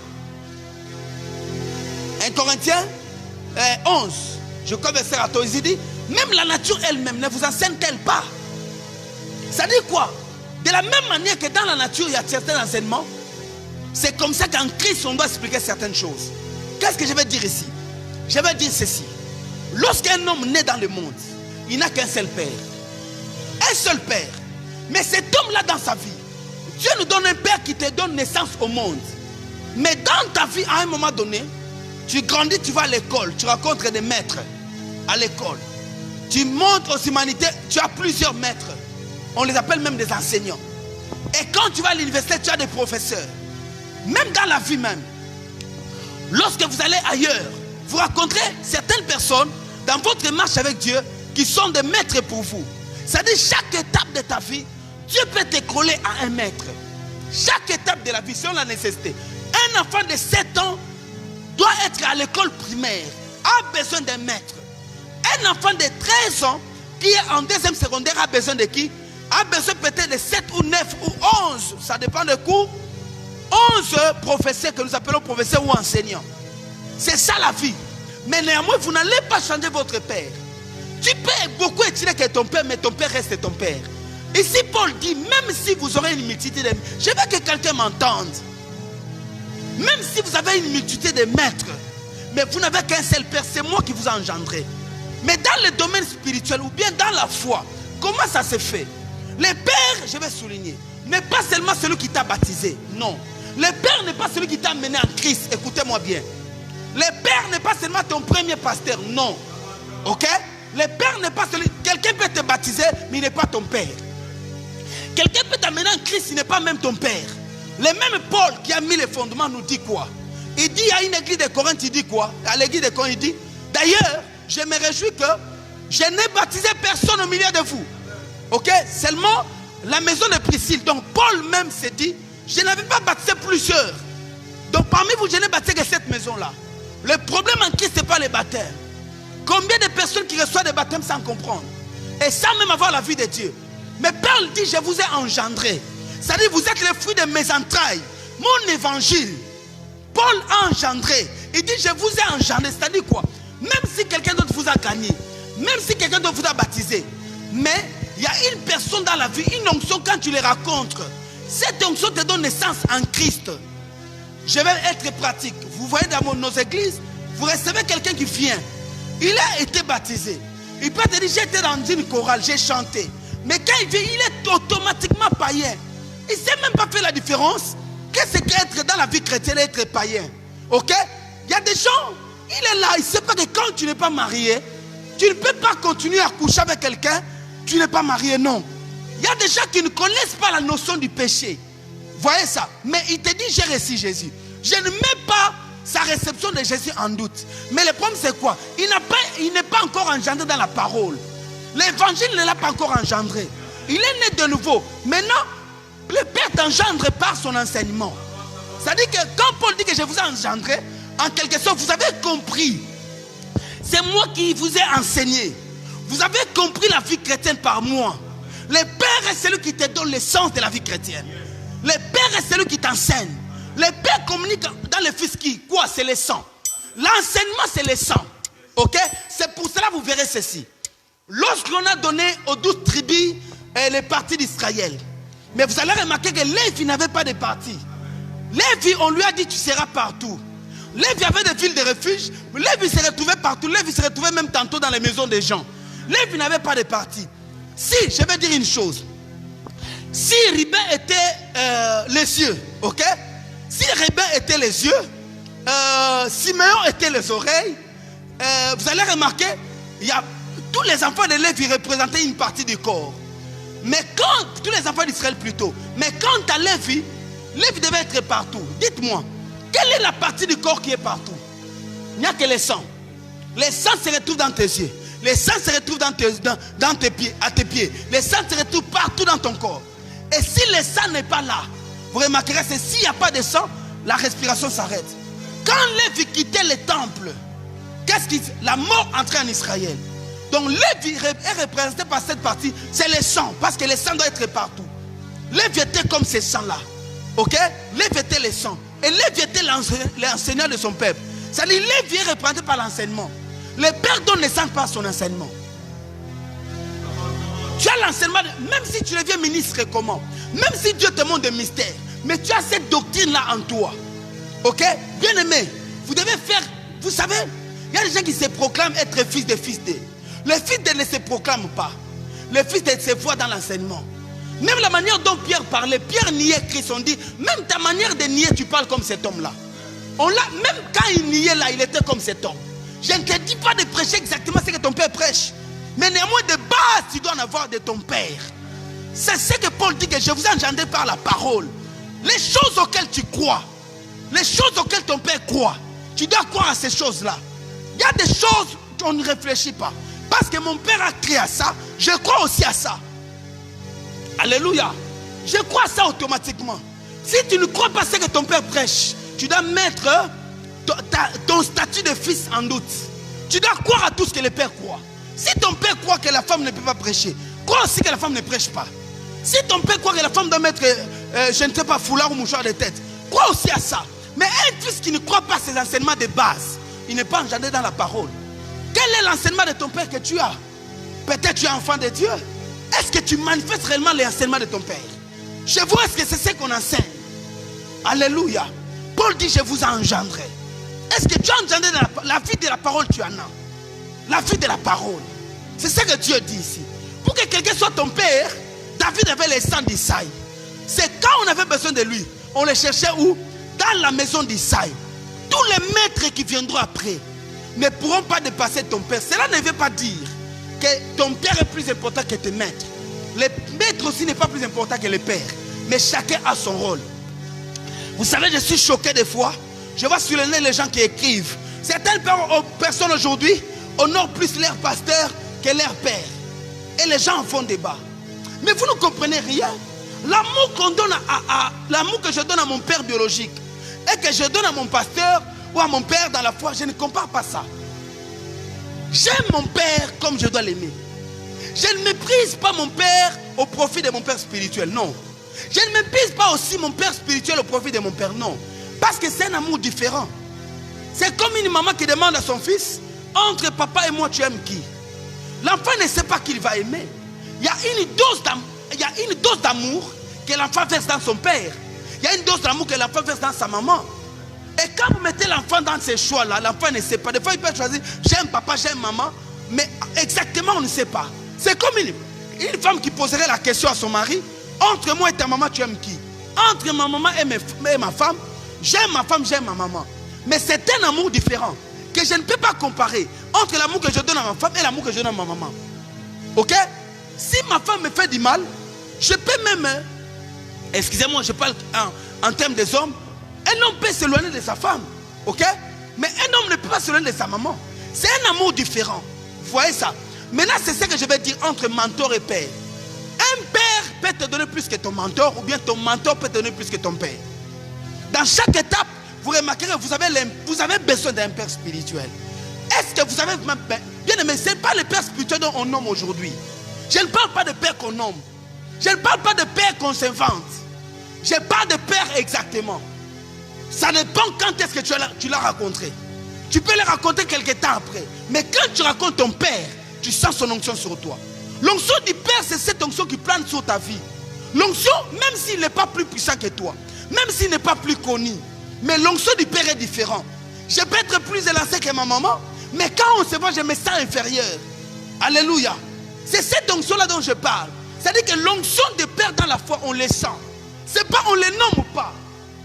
1 Corinthiens 11, je crois verset 14, il dit, même la nature elle-même ne vous enseigne-t-elle pas? Ça dit quoi? De la même manière que dans la nature il y a certains enseignements, c'est comme ça qu'en Christ on doit expliquer certaines choses. Qu'est-ce que je vais dire ici? Je vais dire ceci. Lorsqu'un homme naît dans le monde, il n'a qu'un seul père. Un seul père. Mais cet homme-là dans sa vie, Dieu nous donne un père qui te donne naissance au monde. Mais dans ta vie, à un moment donné, tu grandis, tu vas à l'école, tu rencontres des maîtres à l'école. Tu montes aux humanités, tu as plusieurs maîtres. On les appelle même des enseignants. Et quand tu vas à l'université, tu as des professeurs. Même dans la vie même. Lorsque vous allez ailleurs, vous rencontrez certaines personnes dans votre marche avec Dieu qui sont des maîtres pour vous. C'est-à-dire chaque étape de ta vie, Dieu peut t'écrouler à un maître. Chaque étape de la vie, selon la nécessité. Un enfant de 7 ans doit être à l'école primaire, a besoin d'un maître. Un enfant de 13 ans qui est en deuxième secondaire a besoin de qui? A besoin peut-être de 7 ou 9 ou 11, ça dépend des cours. 11 professeurs que nous appelons professeurs ou enseignants. C'est ça la vie. Mais néanmoins, vous n'allez pas changer votre père. Tu peux beaucoup étudier que ton père, mais ton père reste ton père. Ici, Paul dit, même si vous aurez une multitude de... Je veux que quelqu'un m'entende. Même si vous avez une multitude de maîtres, mais vous n'avez qu'un seul père, c'est moi qui vous ai engendré. Mais dans le domaine spirituel ou bien dans la foi, comment ça se fait? Le père, je vais souligner, n'est pas seulement celui qui t'a baptisé. Non. Le père n'est pas celui qui t'a amené en Christ. Écoutez-moi bien. Le père n'est pas seulement ton premier pasteur. Non. Ok? Le père n'est pas celui... Quelqu'un peut te baptiser, mais il n'est pas ton père. Quelqu'un peut t'amener en Christ, il n'est pas même ton père. Le même Paul qui a mis les fondements nous dit quoi? Il dit à une église de Corinthe, il dit quoi? À l'église de Corinthe, il dit, d'ailleurs, je me réjouis que je n'ai baptisé personne au milieu de vous. Ok? Seulement la maison de Priscille. Donc Paul même s'est dit, je n'avais pas baptisé plusieurs. Donc parmi vous, je n'ai baptisé que cette maison-là. Le problème en Christ, ce n'est pas les baptêmes. Combien de personnes qui reçoivent des baptêmes sans comprendre et sans même avoir la vie de Dieu. Mais Paul dit, je vous ai engendré. C'est-à-dire, vous êtes le fruit de mes entrailles. Mon évangile. Paul a engendré. Il dit, je vous ai engendré. C'est-à-dire quoi? Même si quelqu'un d'autre vous a gagné, même si quelqu'un d'autre vous a baptisé, mais il y a une personne dans la vie, une onction, quand tu les rencontres, cette onction te donne naissance en Christ. Je vais être pratique. Vous voyez dans nos églises, vous recevez quelqu'un qui vient. Il a été baptisé. Il peut te dire, j'étais dans une chorale, j'ai chanté. Mais quand il vient, il est automatiquement païen. Il ne sait même pas faire la différence. Qu'est-ce qu'être dans la vie chrétienne et être païen? Ok? Il y a des gens, il est là, il ne sait pas que quand tu n'es pas marié, tu ne peux pas continuer à coucher avec quelqu'un, tu n'es pas marié, non. Il y a des gens qui ne connaissent pas la notion du péché. Voyez ça? Mais il te dit, j'ai reçu Jésus. Je ne mets pas sa réception de Jésus en doute. Mais le problème c'est quoi? Il n'est pas encore engendré dans la parole. L'évangile ne l'a pas encore engendré. Il est né de nouveau. Maintenant, le Père t'engendre par son enseignement. C'est-à-dire que quand Paul dit que je vous ai engendré, en quelque sorte, vous avez compris. C'est moi qui vous ai enseigné. Vous avez compris la vie chrétienne par moi. Le Père est celui qui te donne l'essence de la vie chrétienne. Le Père est celui qui t'enseigne. Le Père communique dans le Fils qui? Quoi? C'est le sang. L'enseignement, c'est le sang. Ok? C'est pour cela que vous verrez ceci. Lorsqu'on a donné aux 12 tribus les parties d'Israël, mais vous allez remarquer que Lévi n'avait pas de parti. Lévi, on lui a dit, tu seras partout. Lévi avait des villes de refuge. Lévi se retrouvait partout. Lévi se retrouvait même tantôt dans les maisons des gens. Lévi n'avait pas de parti. Si, je vais dire une chose. Si Rubin était les yeux, ok? Si Rubin était les yeux, Siméon était les oreilles, vous allez remarquer, il y a tous les enfants de Lévi représentaient une partie du corps. Mais quand, tous les enfants d'Israël plutôt, mais quand à Lévi, Lévi devait être partout. Dites-moi, quelle est la partie du corps qui est partout? Il n'y a que le sang. Le sang se retrouve dans tes yeux. Le sang se retrouve dans tes pieds, à tes pieds. Le sang se retrouve partout dans ton corps. Et si le sang n'est pas là, vous remarquerez que s'il n'y a pas de sang, la respiration s'arrête. Quand Lévi quittait le temple, qu'est-ce qu'il fait? La mort entrait en Israël. Donc Lévi est représenté par cette partie, c'est le sang, parce que le sang doit être partout. Lévi était comme ce sang-là. Ok? Lévi était le sang. Et Lévi était l'enseignant de son peuple. C'est-à-dire Lévi est représenté par l'enseignement. Le père donne naissance par son enseignement. Tu as l'enseignement, même si tu deviens ministre comment, même si Dieu te montre des mystères, mais tu as cette doctrine-là en toi. Ok? Bien aimé, vous devez faire, vous savez, il y a des gens qui se proclament être fils de. Le fils de ne se proclame pas. Le fils de se voit dans l'enseignement. Même la manière dont Pierre parlait, Pierre niait Christ. On dit, même ta manière de nier, tu parles comme cet homme-là. Même quand il niait là, il était comme cet homme. Je ne te dis pas de prêcher exactement ce que ton père prêche. Mais néanmoins, de base, tu dois en avoir de ton père. C'est ce que Paul dit, que je vous ai engendré par la parole. Les choses auxquelles tu crois, les choses auxquelles ton père croit, tu dois croire à ces choses-là. Il y a des choses qu'on ne réfléchit pas. Parce que mon père a créé à ça, je crois aussi à ça. Alléluia. Je crois à ça automatiquement. Si tu ne crois pas à ce que ton père prêche, tu dois mettre ton statut de fils en doute. Tu dois croire à tout ce que le père croit. Si ton père croit que la femme ne peut pas prêcher, crois aussi que la femme ne prêche pas. Si ton père croit que la femme doit mettre, je ne sais pas, foulard ou mouchoir de tête, crois aussi à ça. Mais un fils qui ne croit pas à ses enseignements de base, il n'est pas engendré dans la parole. Quel est l'enseignement de ton père que tu as? Peut-être tu es enfant de Dieu. Est-ce que tu manifestes réellement l'enseignement de ton père? Chez vous, est-ce que c'est ce qu'on enseigne? Alléluia. Paul dit, je vous ai engendré. Est-ce que tu as engendré la vie de la parole, tu en as? La vie de la parole. C'est ce que Dieu dit ici. Pour que quelqu'un soit ton père, David avait le sang d'Isaïe. C'est quand on avait besoin de lui, on le cherchait où? Dans la maison d'Isaïe. Tous les maîtres qui viendront après ne pourront pas dépasser ton père. Cela ne veut pas dire que ton père est plus important que tes maîtres. Le maître aussi n'est pas plus important que le père. Mais chacun a son rôle. Vous savez, je suis choqué des fois. Je vois sur le nez les gens qui écrivent. Certaines personnes aujourd'hui honorent plus leur pasteur que leur père. Et les gens en font débat. Mais vous ne comprenez rien. L'amour qu'on donne l'amour que je donne à mon père biologique et que je donne à mon pasteur ou à mon père dans la foi, je ne compare pas ça. J'aime mon père comme je dois l'aimer. Je ne méprise pas mon père au profit de mon père spirituel, non. Je ne méprise pas aussi mon père spirituel au profit de mon père, non. Parce que c'est un amour différent. C'est comme une maman qui demande à son fils, entre papa et moi, tu aimes qui? L'enfant ne sait pas qu'il va aimer. Il y a une dose d'amour que l'enfant verse dans son père. Il y a une dose d'amour que l'enfant verse dans sa maman. Et quand vous mettez l'enfant dans ces choix-là, l'enfant ne sait pas. Des fois, il peut choisir, j'aime papa, j'aime maman. Mais exactement, on ne sait pas. C'est comme une femme qui poserait la question à son mari, entre moi et ta maman, tu aimes qui? Entre ma maman et ma femme, j'aime ma femme, j'aime ma maman. Mais c'est un amour différent que je ne peux pas comparer entre l'amour que je donne à ma femme et l'amour que je donne à ma maman. Ok? Si ma femme me fait du mal, je peux même, excusez-moi, je parle en termes des hommes, un homme peut s'éloigner de sa femme. Ok? Mais un homme ne peut pas s'éloigner de sa maman. C'est un amour différent. Vous voyez ça? Maintenant, c'est ce que je vais dire entre mentor et père. Un père peut te donner plus que ton mentor, ou bien ton mentor peut te donner plus que ton père. Dans chaque étape, vous remarquerez que vous avez besoin d'un père spirituel. Est-ce que vous avez bien aimé, ce n'est pas le père spirituel dont on nomme aujourd'hui. Je ne parle pas de père qu'on nomme. Je ne parle pas de père qu'on s'invente. Je parle de père exactement. Ça dépend quand est-ce que tu l'as rencontré. Tu peux le raconter quelque temps après. Mais quand tu racontes ton père, tu sens son onction sur toi. L'onction du père, c'est cette onction qui plane sur ta vie. L'onction, même s'il n'est pas plus puissant que toi, même s'il n'est pas plus connu, mais l'onction du père est différente. Je peux être plus élancé que ma maman, mais quand on se voit, je me sens inférieur. Alléluia. C'est cette onction-là dont je parle. C'est-à-dire que l'onction du père dans la foi, on les sent. C'est pas on les nomme ou pas.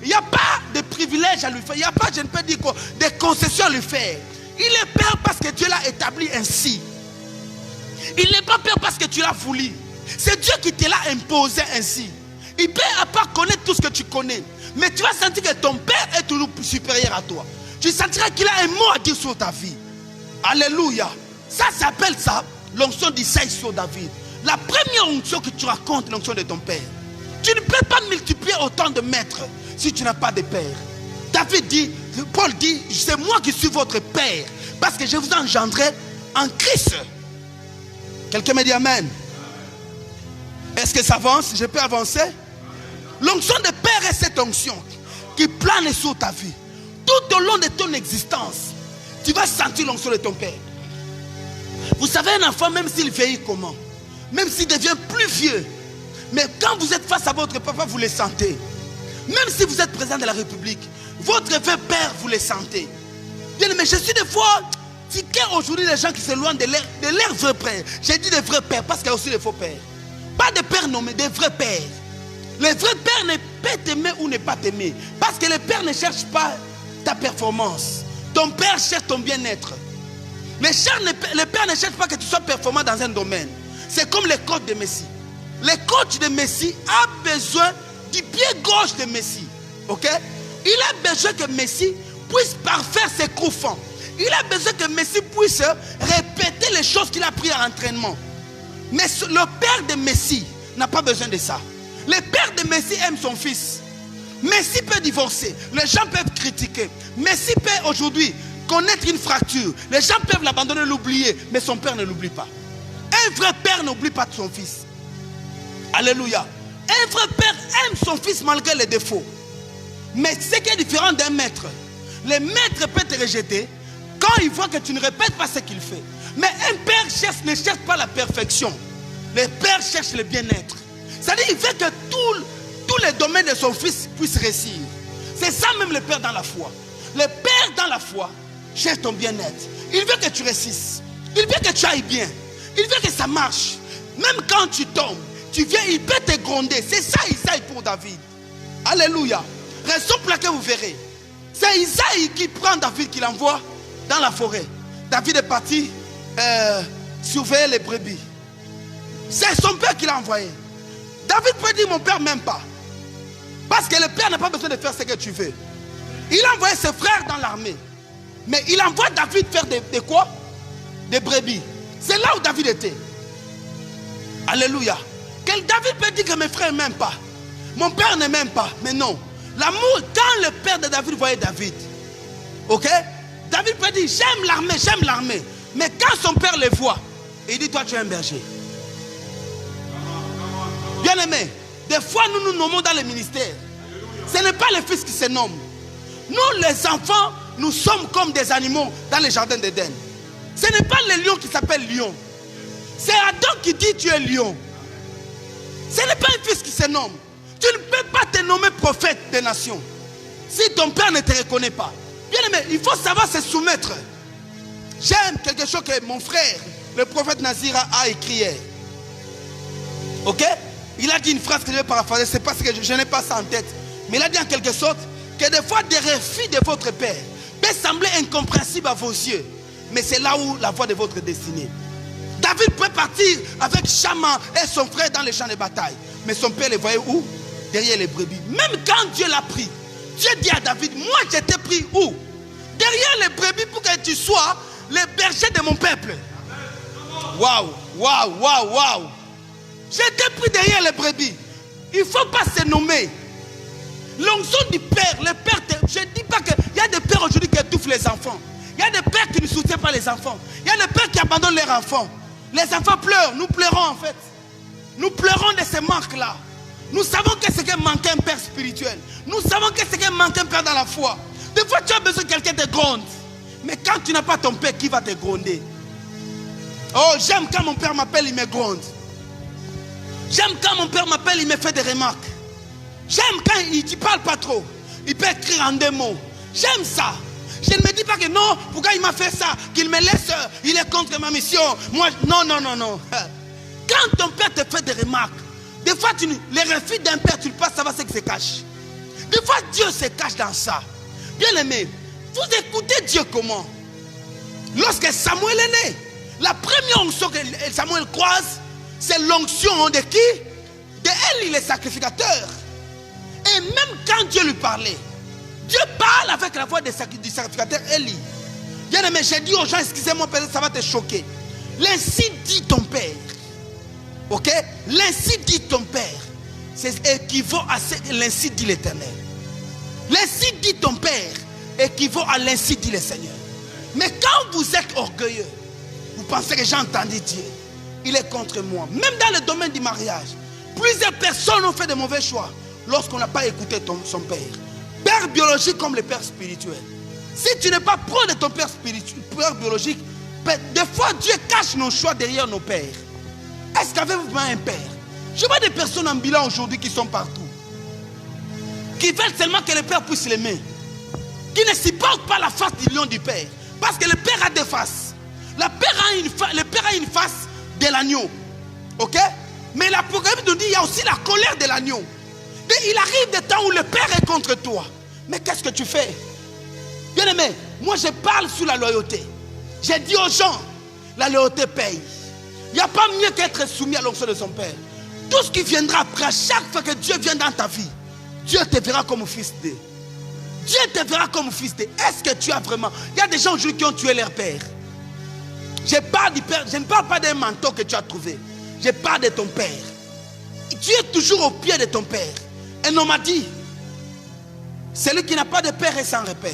Il n'y a pas de privilèges à lui faire. Il n'y a pas, je ne peux dire quoi, des concessions à lui faire. Il est père parce que Dieu l'a établi ainsi. Il n'est pas père parce que tu l'as voulu. C'est Dieu qui te l'a imposé ainsi. Il peut pas connaître tout ce que tu connais. Mais tu vas sentir que ton père est toujours supérieur à toi. Tu sentiras qu'il a un mot à dire sur ta vie. Alléluia. Ça s'appelle ça, l'onction d'Isaïe sur David. La première onction que tu racontes, l'onction de ton père. Tu ne peux pas multiplier autant de maîtres si tu n'as pas de père. David dit, Paul dit, c'est moi qui suis votre père parce que je vous ai engendré en Christ. Quelqu'un me dit Amen. Est-ce que ça avance? Je peux avancer? L'onction de Père est cette onction qui plane sur ta vie. Tout au long de ton existence, tu vas sentir l'onction de ton Père. Vous savez, un enfant, même s'il vieillit comment, même s'il devient plus vieux, mais quand vous êtes face à votre papa, vous le sentez. Même si vous êtes président de la République, votre vrai père, vous le sentez. Bien, mais je suis des fois tiqué aujourd'hui les gens qui s'éloignent de leur vrai père. J'ai dit des vrais pères parce qu'il y a aussi des faux pères. Pas des pères nommés, des vrais pères. Les vrais pères ne peuvent t'aimer ou ne pas t'aimer. Parce que les pères ne cherchent pas ta performance. Ton père cherche ton bien-être. Les pères ne cherchent pas que tu sois performant dans un domaine. C'est comme les coachs de Messi. Le coach de Messi a besoin du pied gauche de Messi. Ok? Il a besoin que Messi puisse parfaire ses coups francs. Il a besoin que Messi puisse répéter les choses qu'il a prises à l'entraînement. Mais le père de Messi n'a pas besoin de ça. Le père de Messi aime son fils. Messi peut divorcer. Les gens peuvent critiquer. Messi peut aujourd'hui connaître une fracture. Les gens peuvent l'abandonner, l'oublier. Mais son père ne l'oublie pas. Un vrai père n'oublie pas son fils. Alléluia. Un vrai père aime son fils malgré les défauts. Mais ce qui est différent d'un maître. Le maître peut te rejeter quand il voit que tu ne répètes pas ce qu'il fait. Mais un père ne cherche pas la perfection. Le père cherche le bien-être. C'est-à-dire qu'il veut que tous les domaines de son fils puissent réussir. C'est ça même le père dans la foi. Le père dans la foi cherche ton bien-être. Il veut que tu réussisses. Il veut que tu ailles bien. Il veut que ça marche. Même quand tu tombes, tu viens, il peut te gronder. C'est ça Isaïe pour David. Alléluia. Restons plaqués, vous verrez. C'est Isaïe qui prend David, qui l'envoie dans la forêt. David est parti surveiller les brebis. C'est son père qui l'a envoyé. David peut dire mon père m'aime pas. Parce que le père n'a pas besoin de faire ce que tu veux. Il a envoyé ses frères dans l'armée. Mais il envoie David faire des quoi? Des brebis. C'est là où David était. Alléluia. David peut dire que mes frères ne m'aiment pas. Mon père ne m'aime pas. Mais non. L'amour, quand le père de David voyait David, ok? David peut dire j'aime l'armée, j'aime l'armée. Mais quand son père le voit, il dit toi tu es un berger. Bien aimé, des fois nous nous nommons dans le ministère. Ce n'est pas le fils qui se nomme. Nous les enfants, nous sommes comme des animaux dans le jardin d'Éden. Ce n'est pas le lion qui s'appelle lion. C'est Adam qui dit tu es lion. Ce n'est pas un fils qui se nomme. Tu ne peux pas te nommer prophète des nations si ton père ne te reconnaît pas. Bien aimé, il faut savoir se soumettre. J'aime quelque chose que mon frère, le prophète Nazira, a écrit hier. Ok? Il a dit une phrase que je vais paraphraser. C'est parce que je n'ai pas ça en tête. Mais il a dit en quelque sorte que des fois des refus de votre père peut sembler incompréhensible à vos yeux. Mais c'est là où la voie de votre destinée. David peut partir avec Chama et son frère dans les champs de bataille. Mais son père les voyait où? Derrière les brebis. Même quand Dieu l'a pris, Dieu dit à David, moi je t'ai pris où? Derrière les brebis pour que tu sois le berger de mon peuple. Waouh, waouh, waouh, waouh. Je t'ai pris derrière les brebis. Il ne faut pas se nommer. L'onction du père, le père, je ne dis pas qu'il y a des pères aujourd'hui qui étouffent les enfants. Il y a des pères qui ne soutiennent pas les enfants. Il y a des pères qui abandonnent leurs enfants. Les enfants pleurent, nous pleurons en fait. Nous pleurons de ces manques-là. Nous savons que c'est qu'un manque un père spirituel. Nous savons que c'est qu'un manque un père dans la foi. Des fois tu as besoin que quelqu'un te gronde. Mais quand tu n'as pas ton père, qui va te gronder? Oh, j'aime quand mon père m'appelle, il me gronde. J'aime quand mon père m'appelle, il me fait des remarques. J'aime quand il ne parle pas trop. Il peut écrire en deux mots. J'aime ça. Je ne me dis pas que non, pourquoi il m'a fait ça? Qu'il me laisse, il est contre ma mission. Moi, non, non, non, non. Quand ton père te fait des remarques, des fois, les refus d'un père, tu ne peux pas savoir ce qui se cache. Des fois, Dieu se cache dans ça. Bien aimé, vous écoutez Dieu comment? Lorsque Samuel est né, la première onction que Samuel croise, c'est l'onction de qui? De Élie, le sacrificateur. Et même quand Dieu lui parlait, Dieu parle avec la voix du sacrificateur Élie. Bien aimé, j'ai dit aux gens, excusez-moi, peut-être ça va te choquer. L'ainsi dit ton père. Ok? L'ainsi dit ton père. C'est équivaut à l'ainsi dit l'Éternel. L'ainsi dit ton père équivaut à l'ainsi dit le Seigneur. Mais quand vous êtes orgueilleux, vous pensez que j'ai entendu Dieu. il est contre moi. Même dans le domaine du mariage, plusieurs personnes ont fait de mauvais choix lorsqu'on n'a pas écouté son père. Père biologique comme le père spirituel. Si tu n'es pas pro de ton père spirituel, père biologique, des fois Dieu cache nos choix derrière nos pères. Est-ce qu'avez-vous un père? Je vois des personnes en bilan aujourd'hui qui sont partout, qui veulent seulement que le père puisse l'aimer, qui ne supportent pas la face du lion du père. Parce que le père a deux faces. Le père a une face de l'agneau. Ok? Mais l'Apocalypse nous dit qu'il y a aussi la colère de l'agneau. Et il arrive des temps où le père est contre toi. Mais qu'est-ce que tu fais? Bien aimé, moi je parle sur la loyauté. J'ai dit aux gens, la loyauté paye. Il n'y a pas mieux qu'être soumis à l'onction de son père. Tout ce qui viendra après, à chaque fois que Dieu vient dans ta vie, Dieu te verra comme fils d'eux. Dieu te verra comme fils d'eux. Est-ce que tu as vraiment... Il y a des gens aujourd'hui qui ont tué leur père. Je parle du père, je ne parle pas d'un manteau que tu as trouvé. Je parle de ton père. Tu es toujours au pied de ton père. Un homme m'a dit, celui qui n'a pas de père est sans repère.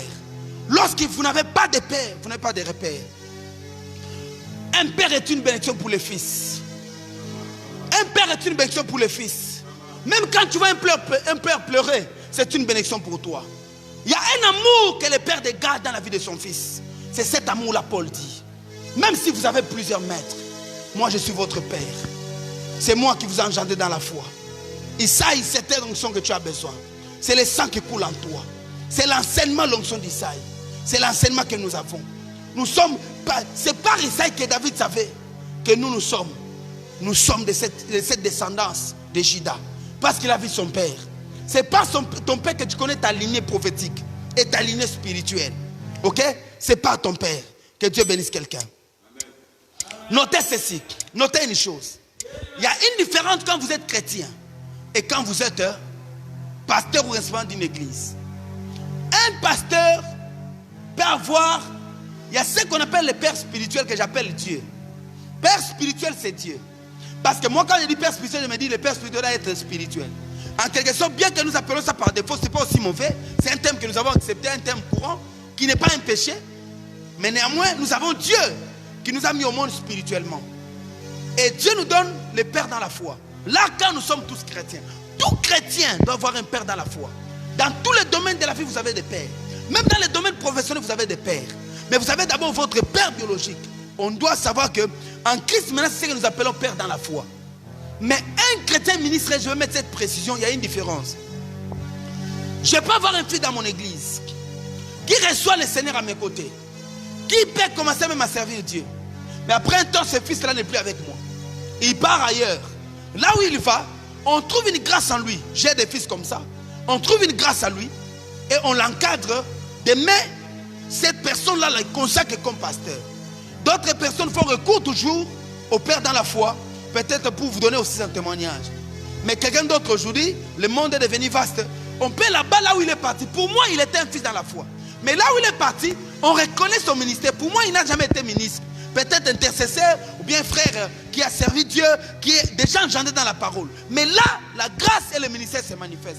Lorsque vous n'avez pas de père, vous n'avez pas de repère. Un père est une bénédiction pour le fils. Un père est une bénédiction pour le fils. Même quand tu vois un père pleurer, c'est une bénédiction pour toi. Il y a un amour que le père garde dans la vie de son fils. C'est cet amour-là, Paul dit. Même si vous avez plusieurs maîtres, moi je suis votre père. C'est moi qui vous ai engendré dans la foi. Isaïe, c'est l'onction que tu as besoin. C'est le sang qui coule en toi. C'est l'enseignement, l'onction d'Isaïe. C'est l'enseignement que nous avons. Nous sommes, c'est par Isaïe que David savait que nous sommes. Nous sommes de cette descendance de Juda. Parce qu'il a vu son père. C'est pas ton père que tu connais ta lignée prophétique et ta lignée spirituelle. Ok? C'est pas ton père. Que Dieu bénisse quelqu'un. Notez ceci. Notez une chose. Il y a une différence quand vous êtes chrétien et quand vous êtes pasteur ou responsable d'une église. Un pasteur peut avoir, il y a ce qu'on appelle le père spirituel que j'appelle Dieu. Père spirituel, c'est Dieu. Parce que moi, quand je dis père spirituel, je me dis le père spirituel doit être spirituel. En quelque sorte, bien que nous appelons ça par défaut, ce n'est pas aussi mauvais. C'est un terme que nous avons accepté, un terme courant, qui n'est pas un péché. Mais néanmoins, nous avons Dieu qui nous a mis au monde spirituellement. Et Dieu nous donne le père dans la foi. Là, quand nous sommes tous chrétiens, tout chrétien doit avoir un père dans la foi. Dans tous les domaines de la vie, vous avez des pères. Même dans les domaines professionnels, vous avez des pères. Mais vous avez d'abord votre père biologique. On doit savoir que en Christ, maintenant, c'est ce que nous appelons père dans la foi. Mais un chrétien ministre, je vais mettre cette précision, il y a une différence. Je peux avoir un fils dans mon église qui reçoit le Seigneur à mes côtés, qui peut commencer même à servir Dieu. Mais après un temps, ce fils-là n'est plus avec moi. Il part ailleurs. Là où il va, on trouve une grâce en lui. J'ai des fils comme ça. On trouve une grâce à lui et on l'encadre. Demain, cette personne-là la consacre comme pasteur. D'autres personnes font recours toujours au Père dans la foi, peut-être pour vous donner aussi un témoignage. Mais quelqu'un d'autre aujourd'hui, le monde est devenu vaste. On peut là-bas, là où il est parti. Pour moi, il était un fils dans la foi. Mais là où il est parti, on reconnaît son ministère. Pour moi, il n'a jamais été ministre. Peut-être intercesseur ou bien frère qui a servi Dieu, qui est déjà engendré dans la parole. Mais là, la grâce et le ministère se manifestent.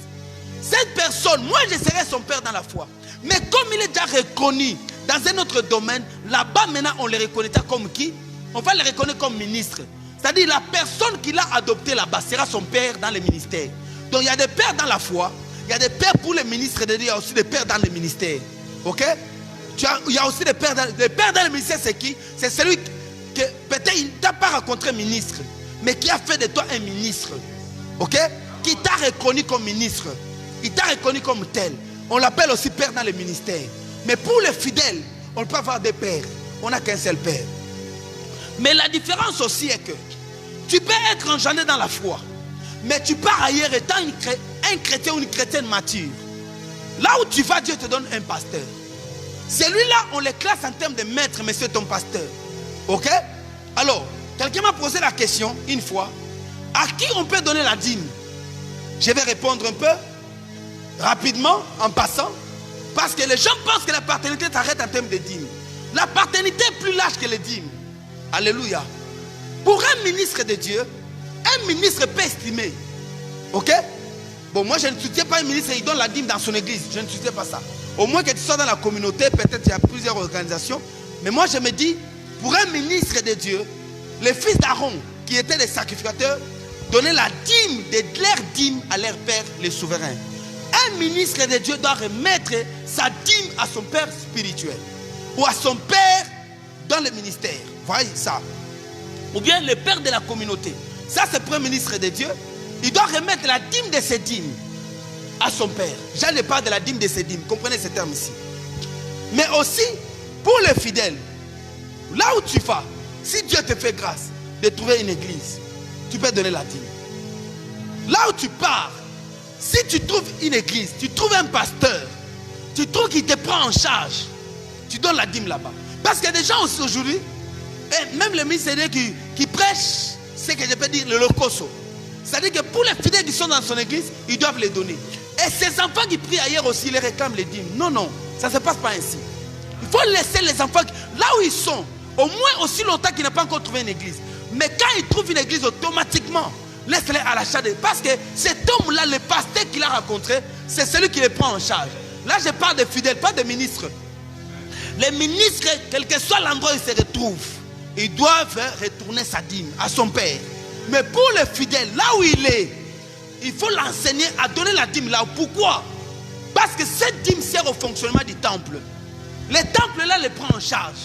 Cette personne, moi je serai son père dans la foi. Mais comme il est déjà reconnu dans un autre domaine, là-bas maintenant on le reconnaîtra comme qui? On va le reconnaître comme ministre. C'est-à-dire la personne qu'il a adopté là-bas sera son père dans le ministère. Donc il y a des pères dans la foi, il y a des pères pour les ministres, il y a aussi des pères dans le ministère. Ok? Il y a aussi des pères dans le ministère, c'est qui? C'est celui que peut-être il ne t'a pas rencontré ministre, mais qui a fait de toi un ministre. Ok? Qui t'a reconnu comme ministre. Il t'a reconnu comme tel. On l'appelle aussi père dans le ministère. Mais pour les fidèles, on ne peut pas avoir des pères. On n'a qu'un seul père. Mais la différence aussi est que tu peux être engendré dans la foi, mais tu pars ailleurs étant un chrétien ou une chrétienne mature. Là où tu vas, Dieu te donne un pasteur. Celui-là, on le classe en termes de maître, mais c'est ton pasteur. Ok? Alors, quelqu'un m'a posé la question une fois, à qui on peut donner la dîme? Je vais répondre un peu rapidement, en passant, parce que les gens pensent que la paternité s'arrête en termes de dîme. La paternité est plus large que les dîmes. Alléluia. Pour un ministre de Dieu, un ministre peut estimer. Ok? Bon, moi je ne soutiens pas un ministre, il donne la dîme dans son église. Je ne soutiens pas ça. Au moins que tu sois dans la communauté, peut-être il y a plusieurs organisations. Mais moi je me dis, pour un ministre de Dieu, le fils d'Aaron, qui étaient des sacrificateurs, donnaient la dîme, de leur dîme à leur père, les souverains. Un ministre de Dieu doit remettre sa dîme à son père spirituel ou à son père dans le ministère. Voyez ça. Ou bien le père de la communauté. Ça, c'est le premier ministre de Dieu. Il doit remettre la dîme de ses dîmes à son père. Je ne parle de la dîme de ses dîmes. Comprenez ce terme ici. Mais aussi, pour les fidèles, là où tu vas, si Dieu te fait grâce de trouver une église, tu peux donner la dîme. Là où tu pars, si tu trouves une église, tu trouves un pasteur, tu trouves qu'il te prend en charge, tu donnes la dîme là-bas. Parce qu'il y a des gens aussi aujourd'hui, et même les ministères qui prêchent, c'est que je peux dire le locoso. C'est-à-dire que pour les fidèles qui sont dans son église, ils doivent les donner. Et ces enfants qui prient ailleurs aussi, ils les réclament les dîmes. Non, non, ça ne se passe pas ainsi. Il faut laisser les enfants là où ils sont, au moins aussi longtemps qu'ils n'ont pas encore trouvé une église. Mais quand ils trouvent une église, automatiquement, laisse-les à l'achat. Parce que cet homme-là, le pasteur qu'il a rencontré, c'est celui qui les prend en charge. Là, je parle de fidèles, pas de ministres. Les ministres, quel que soit l'endroit où ils se retrouvent, ils doivent retourner sa dîme à son père. Mais pour les fidèles, là où il est, il faut l'enseigner à donner la dîme là. Pourquoi? Parce que cette dîme sert au fonctionnement du temple. Le temple là les prend en charge.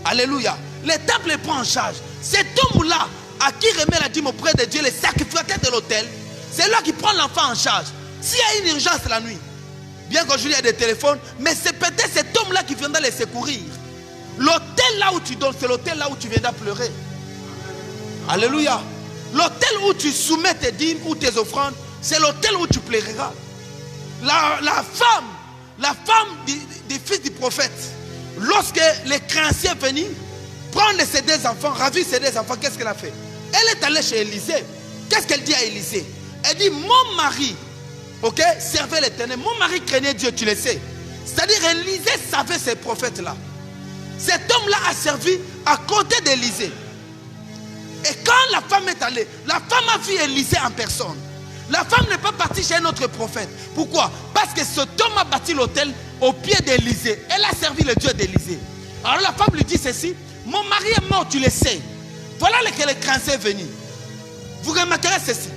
Alléluia. Le temple les prend en charge. Cet homme-là, à qui remet la dîme auprès de Dieu, le sacrificateur de l'autel, c'est là qui prend l'enfant en charge. S'il y a une urgence la nuit, bien qu'aujourd'hui il y a des téléphones, mais c'est peut-être cet homme-là qui viendra les secourir. L'autel là où tu donnes, c'est l'autel là où tu viendras pleurer. Alléluia. L'autel où tu soumets tes dîmes ou tes offrandes, c'est l'autel où tu pleureras. La femme du fils du prophète, lorsque les créanciers venaient prendre ses deux enfants, ravir ses deux enfants, qu'est-ce qu'elle a fait? Elle est allée chez Élisée. Qu'est-ce qu'elle dit à Élisée? Elle dit, mon mari, ok, servait l'Éternel. Mon mari craignait Dieu, tu le sais. C'est-à-dire, Élisée savait ces prophètes-là. Cet homme-là a servi à côté d'Élisée. Et quand la femme est allée, la femme a vu Élisée en personne. La femme n'est pas partie chez un autre prophète. Pourquoi? Parce que cet homme a bâti l'autel au pied d'Élisée. Elle a servi le Dieu d'Élisée. Alors la femme lui dit ceci, mon mari est mort, tu le sais. Voilà lequel est créancier venu. Vous remarquerez ceci.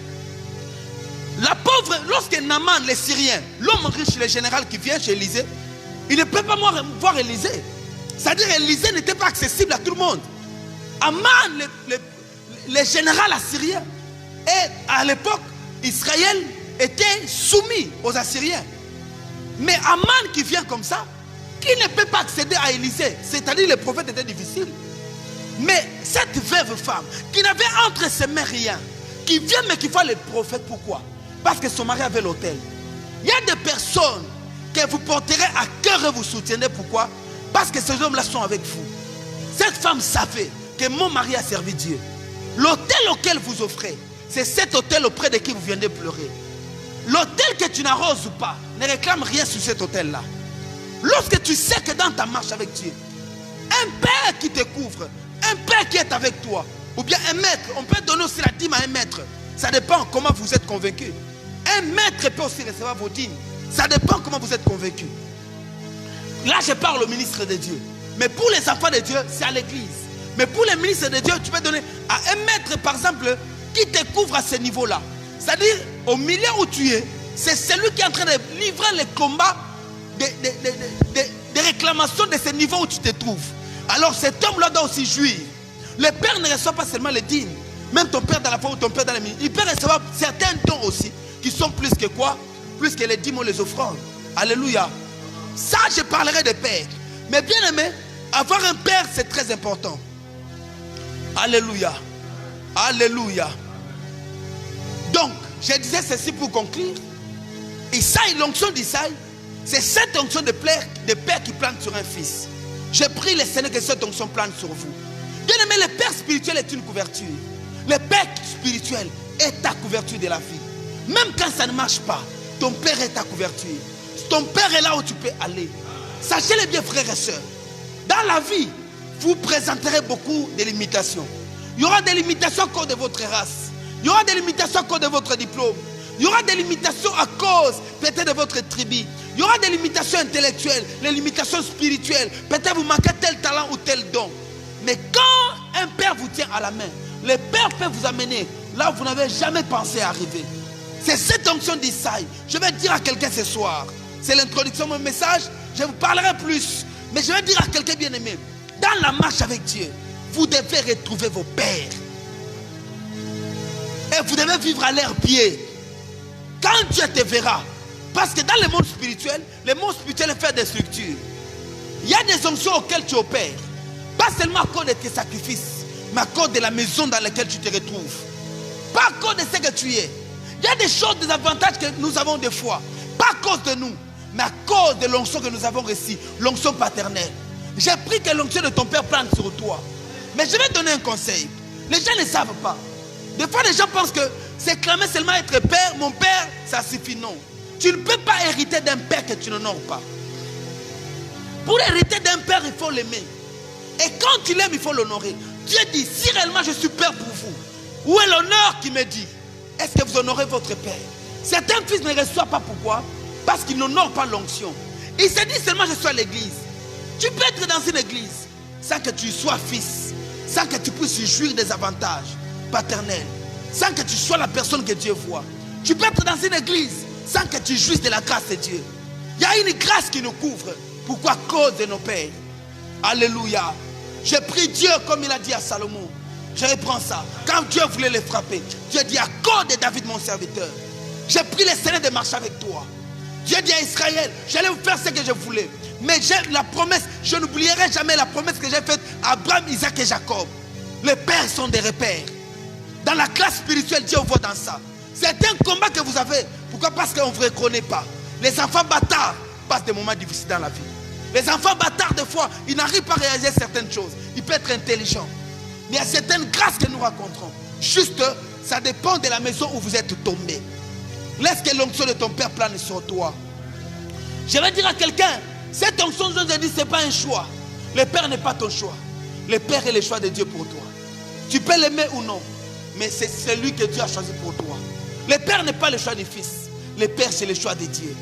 La pauvre, lorsque Naaman, les Syriens, l'homme riche, le général qui vient chez Élisée, il ne peut pas voir Élisée. C'est-à-dire Élisée n'était pas accessible à tout le monde. Aman, le général assyrien, et à l'époque, Israël était soumis aux Assyriens. Mais Aman qui vient comme ça, qui ne peut pas accéder à Élisée, c'est-à-dire les prophètes étaient difficiles. Mais cette veuve femme, qui n'avait entre ses mains rien, qui vient mais qui voit les prophètes, pourquoi? Parce que son mari avait l'autel. Il y a des personnes que vous porterez à cœur et vous soutiendrez, pourquoi? Parce que ces hommes-là sont avec vous. Cette femme savait que mon mari a servi Dieu. L'autel auquel vous offrez, c'est cet autel auprès de qui vous venez pleurer. L'autel que tu n'arroses pas, ne réclame rien sur cet autel-là. Lorsque tu sais que dans ta marche avec Dieu, un père qui te couvre, un père qui est avec toi, ou bien un maître, on peut donner aussi la dîme à un maître. Ça dépend comment vous êtes convaincu. Un maître peut aussi recevoir vos dîmes. Ça dépend comment vous êtes convaincu. Là, je parle au ministre de Dieu. Mais pour les enfants de Dieu, c'est à l'église. Mais pour les ministres de Dieu, tu peux donner à un maître, par exemple, qui te couvre à ce niveau-là. C'est-à-dire, au milieu où tu es, c'est celui qui est en train de livrer les combats des réclamations de ce niveau où tu te trouves. Alors cet homme-là doit aussi jouir. Le père ne reçoit pas seulement les dîmes. Même ton père dans la foi ou ton père dans la mine, il peut recevoir certains dons aussi, qui sont plus que quoi? Plus que les dîmes ou les offrandes. Alléluia. Ça, je parlerai de père. Mais bien aimé, avoir un père, c'est très important. Alléluia. Alléluia. Donc, je disais ceci pour conclure. Isaïe, l'onction d'Isaïe, c'est cette onction de père qui plante sur un fils. Je prie le Seigneur que cette onction plante sur vous. Bien aimé, le père spirituel est une couverture. Le père spirituel est ta couverture de la vie. Même quand ça ne marche pas, ton père est ta couverture. Ton père est là où tu peux aller. Sachez-le bien, frères et sœurs. Dans la vie, vous présenterez beaucoup de limitations. Il y aura des limitations à cause de votre race. Il y aura des limitations à cause de votre diplôme. Il y aura des limitations à cause peut-être de votre tribu. Il y aura des limitations intellectuelles, les limitations spirituelles. Peut-être vous manquez tel talent ou tel don. Mais quand un père vous tient à la main, Le Père peut vous amener là où vous n'avez jamais pensé arriver. C'est cette onction d'Isaïe. Je vais dire à quelqu'un ce soir. C'est l'introduction de mon message. Je vous parlerai plus. Mais je vais dire à quelqu'un bien-aimé. Dans la marche avec Dieu, vous devez retrouver vos pères. Et vous devez vivre à leurs pieds. Quand Dieu te verra. Parce que dans le monde spirituel est fait des structures. Il y a des onctions auxquelles tu opères. Pas seulement à cause de tes sacrifices, mais à cause de la maison dans laquelle tu te retrouves. Pas à cause de ce que tu es. Il y a des choses, des avantages que nous avons des fois. Pas à cause de nous, mais à cause de l'onction que nous avons reçue. L'onction paternelle. J'ai pris que l'onction de ton père plane sur toi. Mais je vais te donner un conseil. Les gens ne savent pas. Des fois, les gens pensent que c'est clamer seulement être père. Mon père, ça suffit. Non. Tu ne peux pas hériter d'un père que tu n'honores pas. Pour hériter d'un père, il faut l'aimer. Et quand tu l'aimes, il faut l'honorer. Dieu dit, si réellement je suis père pour vous, où est l'honneur qui me dit? Est-ce que vous honorez votre père? Certains fils ne reçoivent pas. Pourquoi? Parce qu'ils n'honorent pas l'onction. Il se dit seulement je suis à l'église. Tu peux être dans une église sans que tu sois fils, sans que tu puisses jouir des avantages paternels, sans que tu sois la personne que Dieu voit. Tu peux être dans une église sans que tu jouisses de la grâce de Dieu. Il y a une grâce qui nous couvre. Pourquoi? À cause de nos pères. Alléluia. J'ai pris Dieu comme il a dit à Salomon. Je reprends ça. Quand Dieu voulait les frapper, Dieu dit à cause de David mon serviteur. J'ai pris le Seigneur de marcher avec toi. Dieu dit à Israël, j'allais vous faire ce que je voulais. Mais j'ai la promesse, je n'oublierai jamais la promesse que j'ai faite à Abraham, Isaac et Jacob. Les pères sont des repères. Dans la classe spirituelle, Dieu voit dans ça. C'est un combat que vous avez. Pourquoi? Parce qu'on ne vous reconnaît pas. Les enfants bâtards passent des moments difficiles dans la vie. Les enfants bâtards, des fois, ils n'arrivent pas à réaliser certaines choses. Ils peuvent être intelligents. Mais il y a certaines grâces que nous rencontrons. Juste, ça dépend de la maison où vous êtes tombé. Laisse que l'onction de ton père plane sur toi. Je vais dire à quelqu'un, cette onction, je dis, ce n'est pas un choix. Le père n'est pas ton choix. Le père est le choix de Dieu pour toi. Tu peux l'aimer ou non, mais c'est celui que Dieu a choisi pour toi. Le père n'est pas le choix du fils. Le père, c'est le choix de Didire.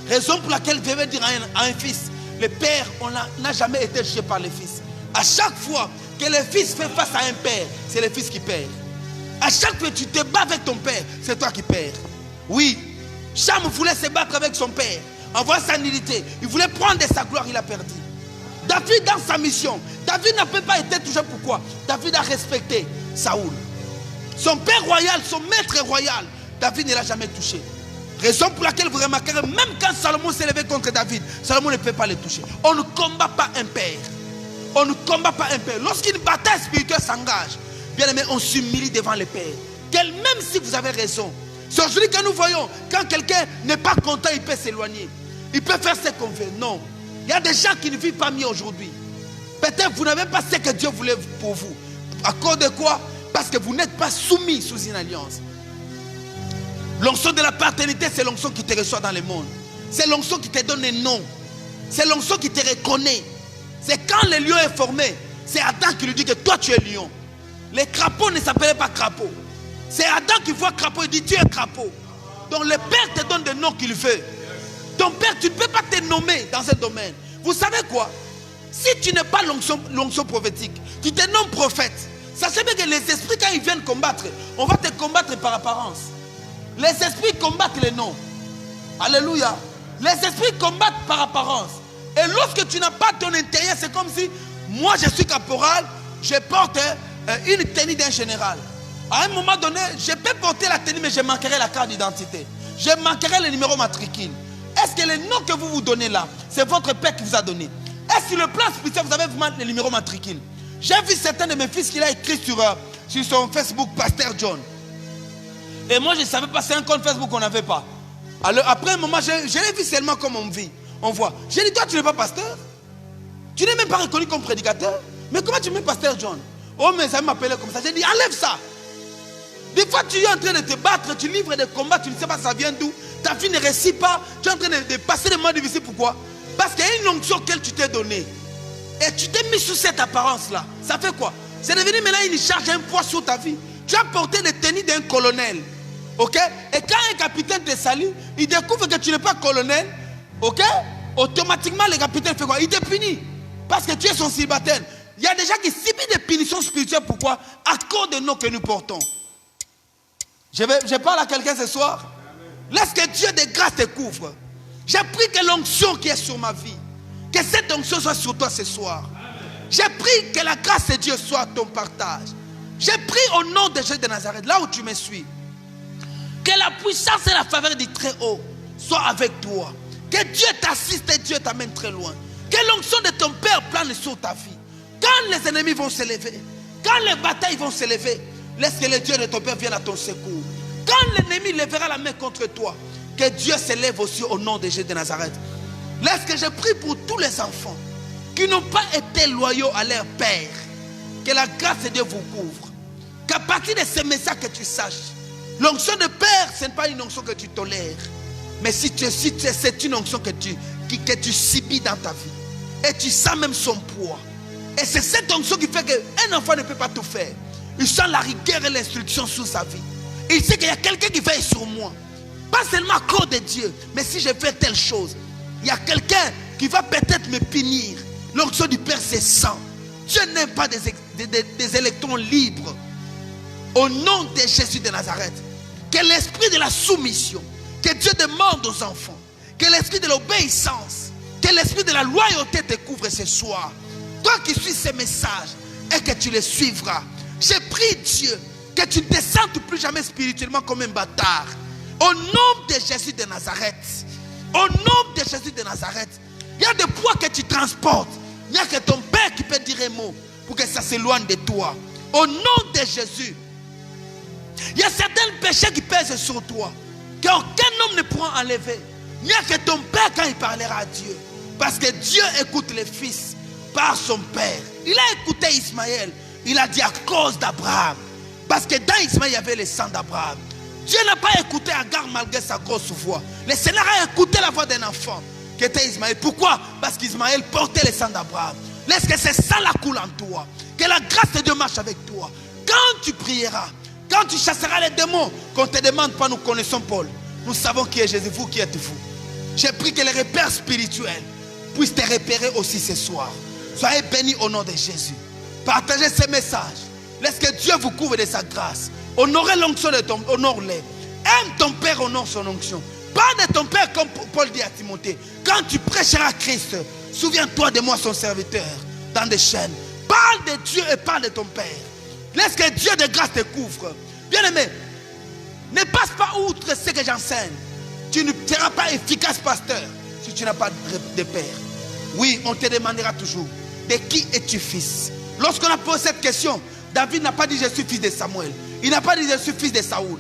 Raison pour laquelle je vais dire à un fils, le père, on n'a jamais été jugé par le fils. À chaque fois que le fils fait face à un père, c'est le fils qui perd. À chaque fois que tu te bats avec ton père, c'est toi qui perds. Oui, Cham voulait se battre avec son père, en voyant sa nullité. Il voulait prendre de sa gloire, il a perdu. David, dans sa mission, David n'a pas été touché. Pourquoi? David a respecté Saoul. Son père royal, son maître royal, David ne l'a jamais touché. Raison pour laquelle vous remarquerez, même quand Salomon s'est levé contre David, Salomon ne peut pas le toucher. On ne combat pas un père. On ne combat pas un père. Lorsqu'une bataille spirituelle s'engage, bien aimé, on s'humilie devant le père. Même si vous avez raison. C'est aujourd'hui que nous voyons, quand quelqu'un n'est pas content, il peut s'éloigner. Il peut faire ce qu'on veut. Non. Il y a des gens qui ne vivent pas mieux aujourd'hui. Peut-être vous n'avez pas ce que Dieu voulait pour vous. À cause de quoi? Parce que vous n'êtes pas soumis sous une alliance. L'onction de la paternité, c'est l'onction qui te reçoit dans le monde. C'est l'onction qui te donne un nom. C'est l'onction qui te reconnaît. C'est quand le lion est formé, c'est Adam qui lui dit que toi tu es lion. Les crapauds ne s'appelaient pas crapauds. C'est Adam qui voit crapaud, il dit tu es crapaud. Donc le père te donne des noms qu'il veut. Ton père, tu ne peux pas te nommer dans un domaine. Vous savez quoi? Si tu n'es pas l'onction prophétique, tu te nommes prophète. Sachez bien que les esprits, quand ils viennent combattre, on va te combattre par apparence. Les esprits combattent les noms. Alléluia. Les esprits combattent par apparence. Et lorsque tu n'as pas ton intérieur, c'est comme si moi je suis caporal, je porte une tenue d'un général. À un moment donné, je peux porter la tenue, mais je manquerai la carte d'identité. Je manquerai le numéro matricule. Est-ce que le nom que vous vous donnez là, c'est votre père qui vous a donné? Est-ce que sur le plan spirituel, vous avez vraiment le numéro matricule? J'ai vu certains de mes fils qui a écrit sur son Facebook, Pasteur John. Et moi, je ne savais pas, c'est un compte Facebook qu'on n'avait pas. Alors, après un moment, je l'ai vu seulement comme on vit. On voit. J'ai dit, toi, tu n'es pas pasteur? Tu n'es même pas reconnu comme prédicateur? Mais comment tu mets Pasteur John? Oh, mais ça m'appelait comme ça. J'ai dit, enlève ça. Des fois, tu es en train de te battre, tu livres des combats, tu ne sais pas ça vient d'où. Ta vie ne réussit pas. Tu es en train de passer des moments difficiles. Pourquoi? Parce qu'il y a une onction que tu t'es donnée. Et tu t'es mis sous cette apparence-là. Ça fait quoi? C'est devenu maintenant une charge, un poids sur ta vie. Tu as porté les tenues d'un colonel. Ok? Et quand un capitaine te salue, il découvre que tu n'es pas colonel. Ok? Automatiquement, le capitaine fait quoi? Il te punit. Parce que tu es son célibataire. Il y a des gens qui subissent des punitions spirituelles. Pourquoi? À cause de noms que nous portons. Je parle à quelqu'un ce soir. Laisse que Dieu de grâce te couvre. J'ai pris que l'onction qui est sur ma vie, que cette onction soit sur toi ce soir. J'ai pris que la grâce de Dieu soit ton partage. J'ai pris au nom de Jésus de Nazareth, là où tu me suis, que la puissance et la faveur du Très-Haut soient avec toi. Que Dieu t'assiste et Dieu t'amène très loin. Que l'onction de ton Père plane sur ta vie. Quand les ennemis vont se lever, quand les batailles vont se lever, laisse que le Dieu de ton Père vienne à ton secours. Quand l'ennemi lèvera la main contre toi, que Dieu se lève aussi au nom de Jésus de Nazareth. Laisse que je prie pour tous les enfants qui n'ont pas été loyaux à leur Père. Que la grâce de Dieu vous couvre. Qu'à partir de ce message que tu saches, l'onction de Père, ce n'est pas une onction que tu tolères. Mais c'est une onction que tu subis dans ta vie. Et tu sens même son poids. Et c'est cette onction qui fait qu'un enfant ne peut pas tout faire. Il sent la rigueur et l'instruction sur sa vie. Il sait qu'il y a quelqu'un qui veille sur moi. Pas seulement à cause de Dieu, mais si je fais telle chose, il y a quelqu'un qui va peut-être me punir. L'onction du Père, c'est sang. Dieu n'aime pas des électrons libres. Au nom de Jésus de Nazareth, que l'esprit de la soumission, que Dieu demande aux enfants, que l'esprit de l'obéissance, que l'esprit de la loyauté te couvre ce soir. Toi qui suis ces messages et que tu les suivras, j'ai prie Dieu que tu ne te sentes plus jamais spirituellement comme un bâtard. Au nom de Jésus de Nazareth, au nom de Jésus de Nazareth, il y a des poids que tu transportes. Il n'y a que ton Père qui peut dire un mot pour que ça s'éloigne de toi. Au nom de Jésus, il y a certains péchés qui pèsent sur toi, qu'aucun homme ne pourra enlever. Il n'y a que ton Père quand il parlera à Dieu. Parce que Dieu écoute les fils par son Père. Il a écouté Ismaël. Il a dit à cause d'Abraham. Parce que dans Ismaël, il y avait le sang d'Abraham. Dieu n'a pas écouté Agar malgré sa grosse voix. Le Seigneur a écouté la voix d'un enfant qui était Ismaël. Pourquoi? Parce qu'Ismaël portait le sang d'Abraham. Laisse que ce sang la coule en toi. Que la grâce de Dieu marche avec toi. Quand tu prieras, quand tu chasseras les démons, qu'on ne te demande pas, nous connaissons Paul. Nous savons qui est Jésus, vous qui êtes vous. J'ai pris que les repères spirituels puissent te repérer aussi ce soir. Soyez bénis au nom de Jésus. Partagez ces messages. Laisse que Dieu vous couvre de sa grâce. Honorez l'onction de ton Père. Honore-les. Aime ton Père, honore son onction. Parle de ton Père comme Paul dit à Timothée. Quand tu prêcheras Christ, souviens-toi de moi, son serviteur, dans des chaînes. Parle de Dieu et parle de ton Père. Laisse que Dieu de grâce te couvre. Bien-aimé, ne passe pas outre ce que j'enseigne. Tu ne seras pas efficace, pasteur, si tu n'as pas de Père. Oui, on te demandera toujours, de qui es-tu fils? Lorsqu'on a posé cette question, David n'a pas dit je suis fils de Samuel. Il n'a pas dit je suis fils de Saoul.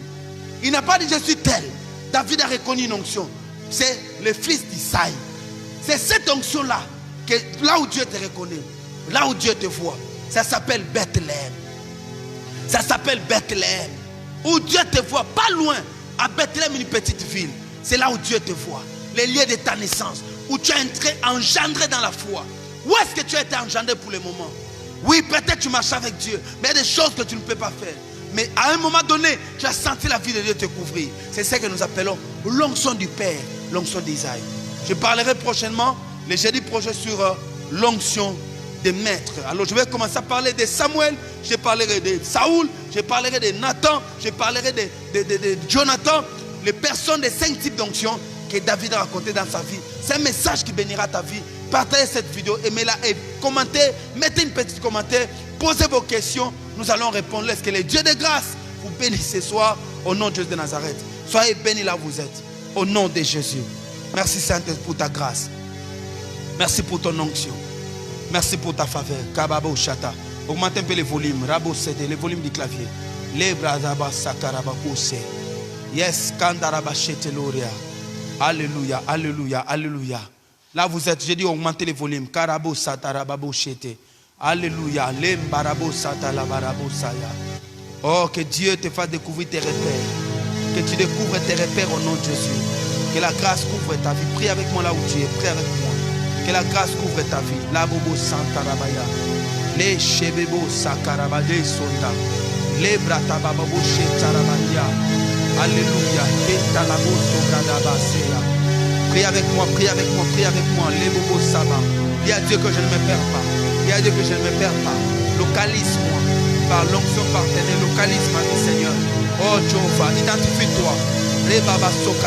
Il n'a pas dit je suis tel. David a reconnu une onction. C'est le fils d'Isaïe. C'est cette onction-là, là où Dieu te reconnaît, là où Dieu te voit. Ça s'appelle Bethléem. Ça s'appelle Bethléem. Où Dieu te voit, pas loin. À Bethléem, une petite ville. C'est là où Dieu te voit. Les lieux de ta naissance. Où tu as été engendré dans la foi. Où est-ce que tu as été engendré pour le moment? Oui, peut-être tu marches avec Dieu. Mais il y a des choses que tu ne peux pas faire. Mais à un moment donné, tu as senti la vie de Dieu te couvrir. C'est ce que nous appelons l'onction du Père. L'onction d'Isaïe. Je parlerai prochainement, le jeudi prochain, sur l'onction des maîtres. Alors je vais commencer à parler de Samuel. Je parlerai de Saoul. Je parlerai de Nathan. Je parlerai de Jonathan. Les personnes des 5 types d'onction que David a raconté dans sa vie. C'est un message qui bénira ta vie. Partagez cette vidéo, aimez-la et commentez. Mettez une petite commentaire. Posez vos questions. Nous allons répondre. Laisse que les dieux de grâce vous bénissent ce soir au nom de Jésus de Nazareth. Soyez bénis là où vous êtes. Au nom de Jésus. Merci Saint-Esprit pour ta grâce. Merci pour ton onction. Merci pour ta faveur. Kababo Shata. Augmentez un peu les volumes. Rabo CD, les volumes du clavier. Lebradaba Sakarabakose. Yes, Kandaraba Sheteloria. Alléluia, alléluia, alléluia. Là vous êtes, j'ai dit augmentez les volumes. Karabo Satarababo Shete. Alléluia. Lembarabo Satalabarabo Saya. Oh, que Dieu te fasse découvrir tes repères. Que tu découvres tes repères au nom de Jésus. Que la grâce couvre ta vie. Prie avec moi là où tu es. Prie avec moi. Que la grâce couvre ta vie. La bobo santa rabaya. Les chebebo sakarabade sonda. Les bratababo chetarabaya. Alléluia. Keta la boso bradabasea. Prie avec moi, prie avec moi, prie avec moi. Les bobo saba. Dis à Dieu que je ne me perds pas. Et à Dieu que je ne me perds pas. Localise-moi par l'onction partenaire. Localise-moi, Seigneur. Oh Jéhovah, identifie-toi.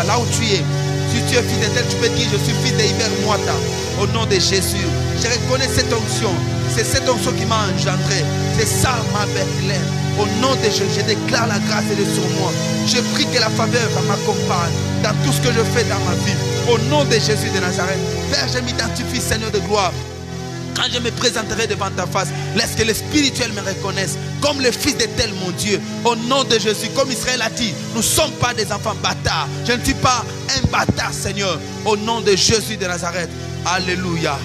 Là où tu es. Si tu es fidèle, tu peux dire je suis fidèle Iber Moata. Au nom de Jésus. Je reconnais cette onction. C'est cette onction qui m'a engendré. C'est ça ma Bethléem. Au nom de Jésus, je déclare la grâce de Dieu sur moi. Je prie que la faveur m'accompagne dans tout ce que je fais dans ma vie. Au nom de Jésus de Nazareth. Père, je m'identifie, Seigneur de gloire. Quand je me présenterai devant ta face, laisse que le spirituel me reconnaisse comme le fils de tel mon Dieu. Au nom de Jésus, comme Israël a dit, nous ne sommes pas des enfants bâtards. Je ne suis pas un bâtard, Seigneur. Au nom de Jésus de Nazareth. Alléluia.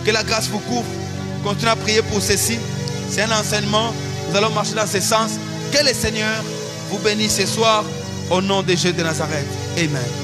Que la grâce vous couvre. Continuez à prier pour ceci. C'est un enseignement. Nous allons marcher dans ce sens. Que le Seigneur vous bénisse ce soir. Au nom de Jésus de Nazareth. Amen.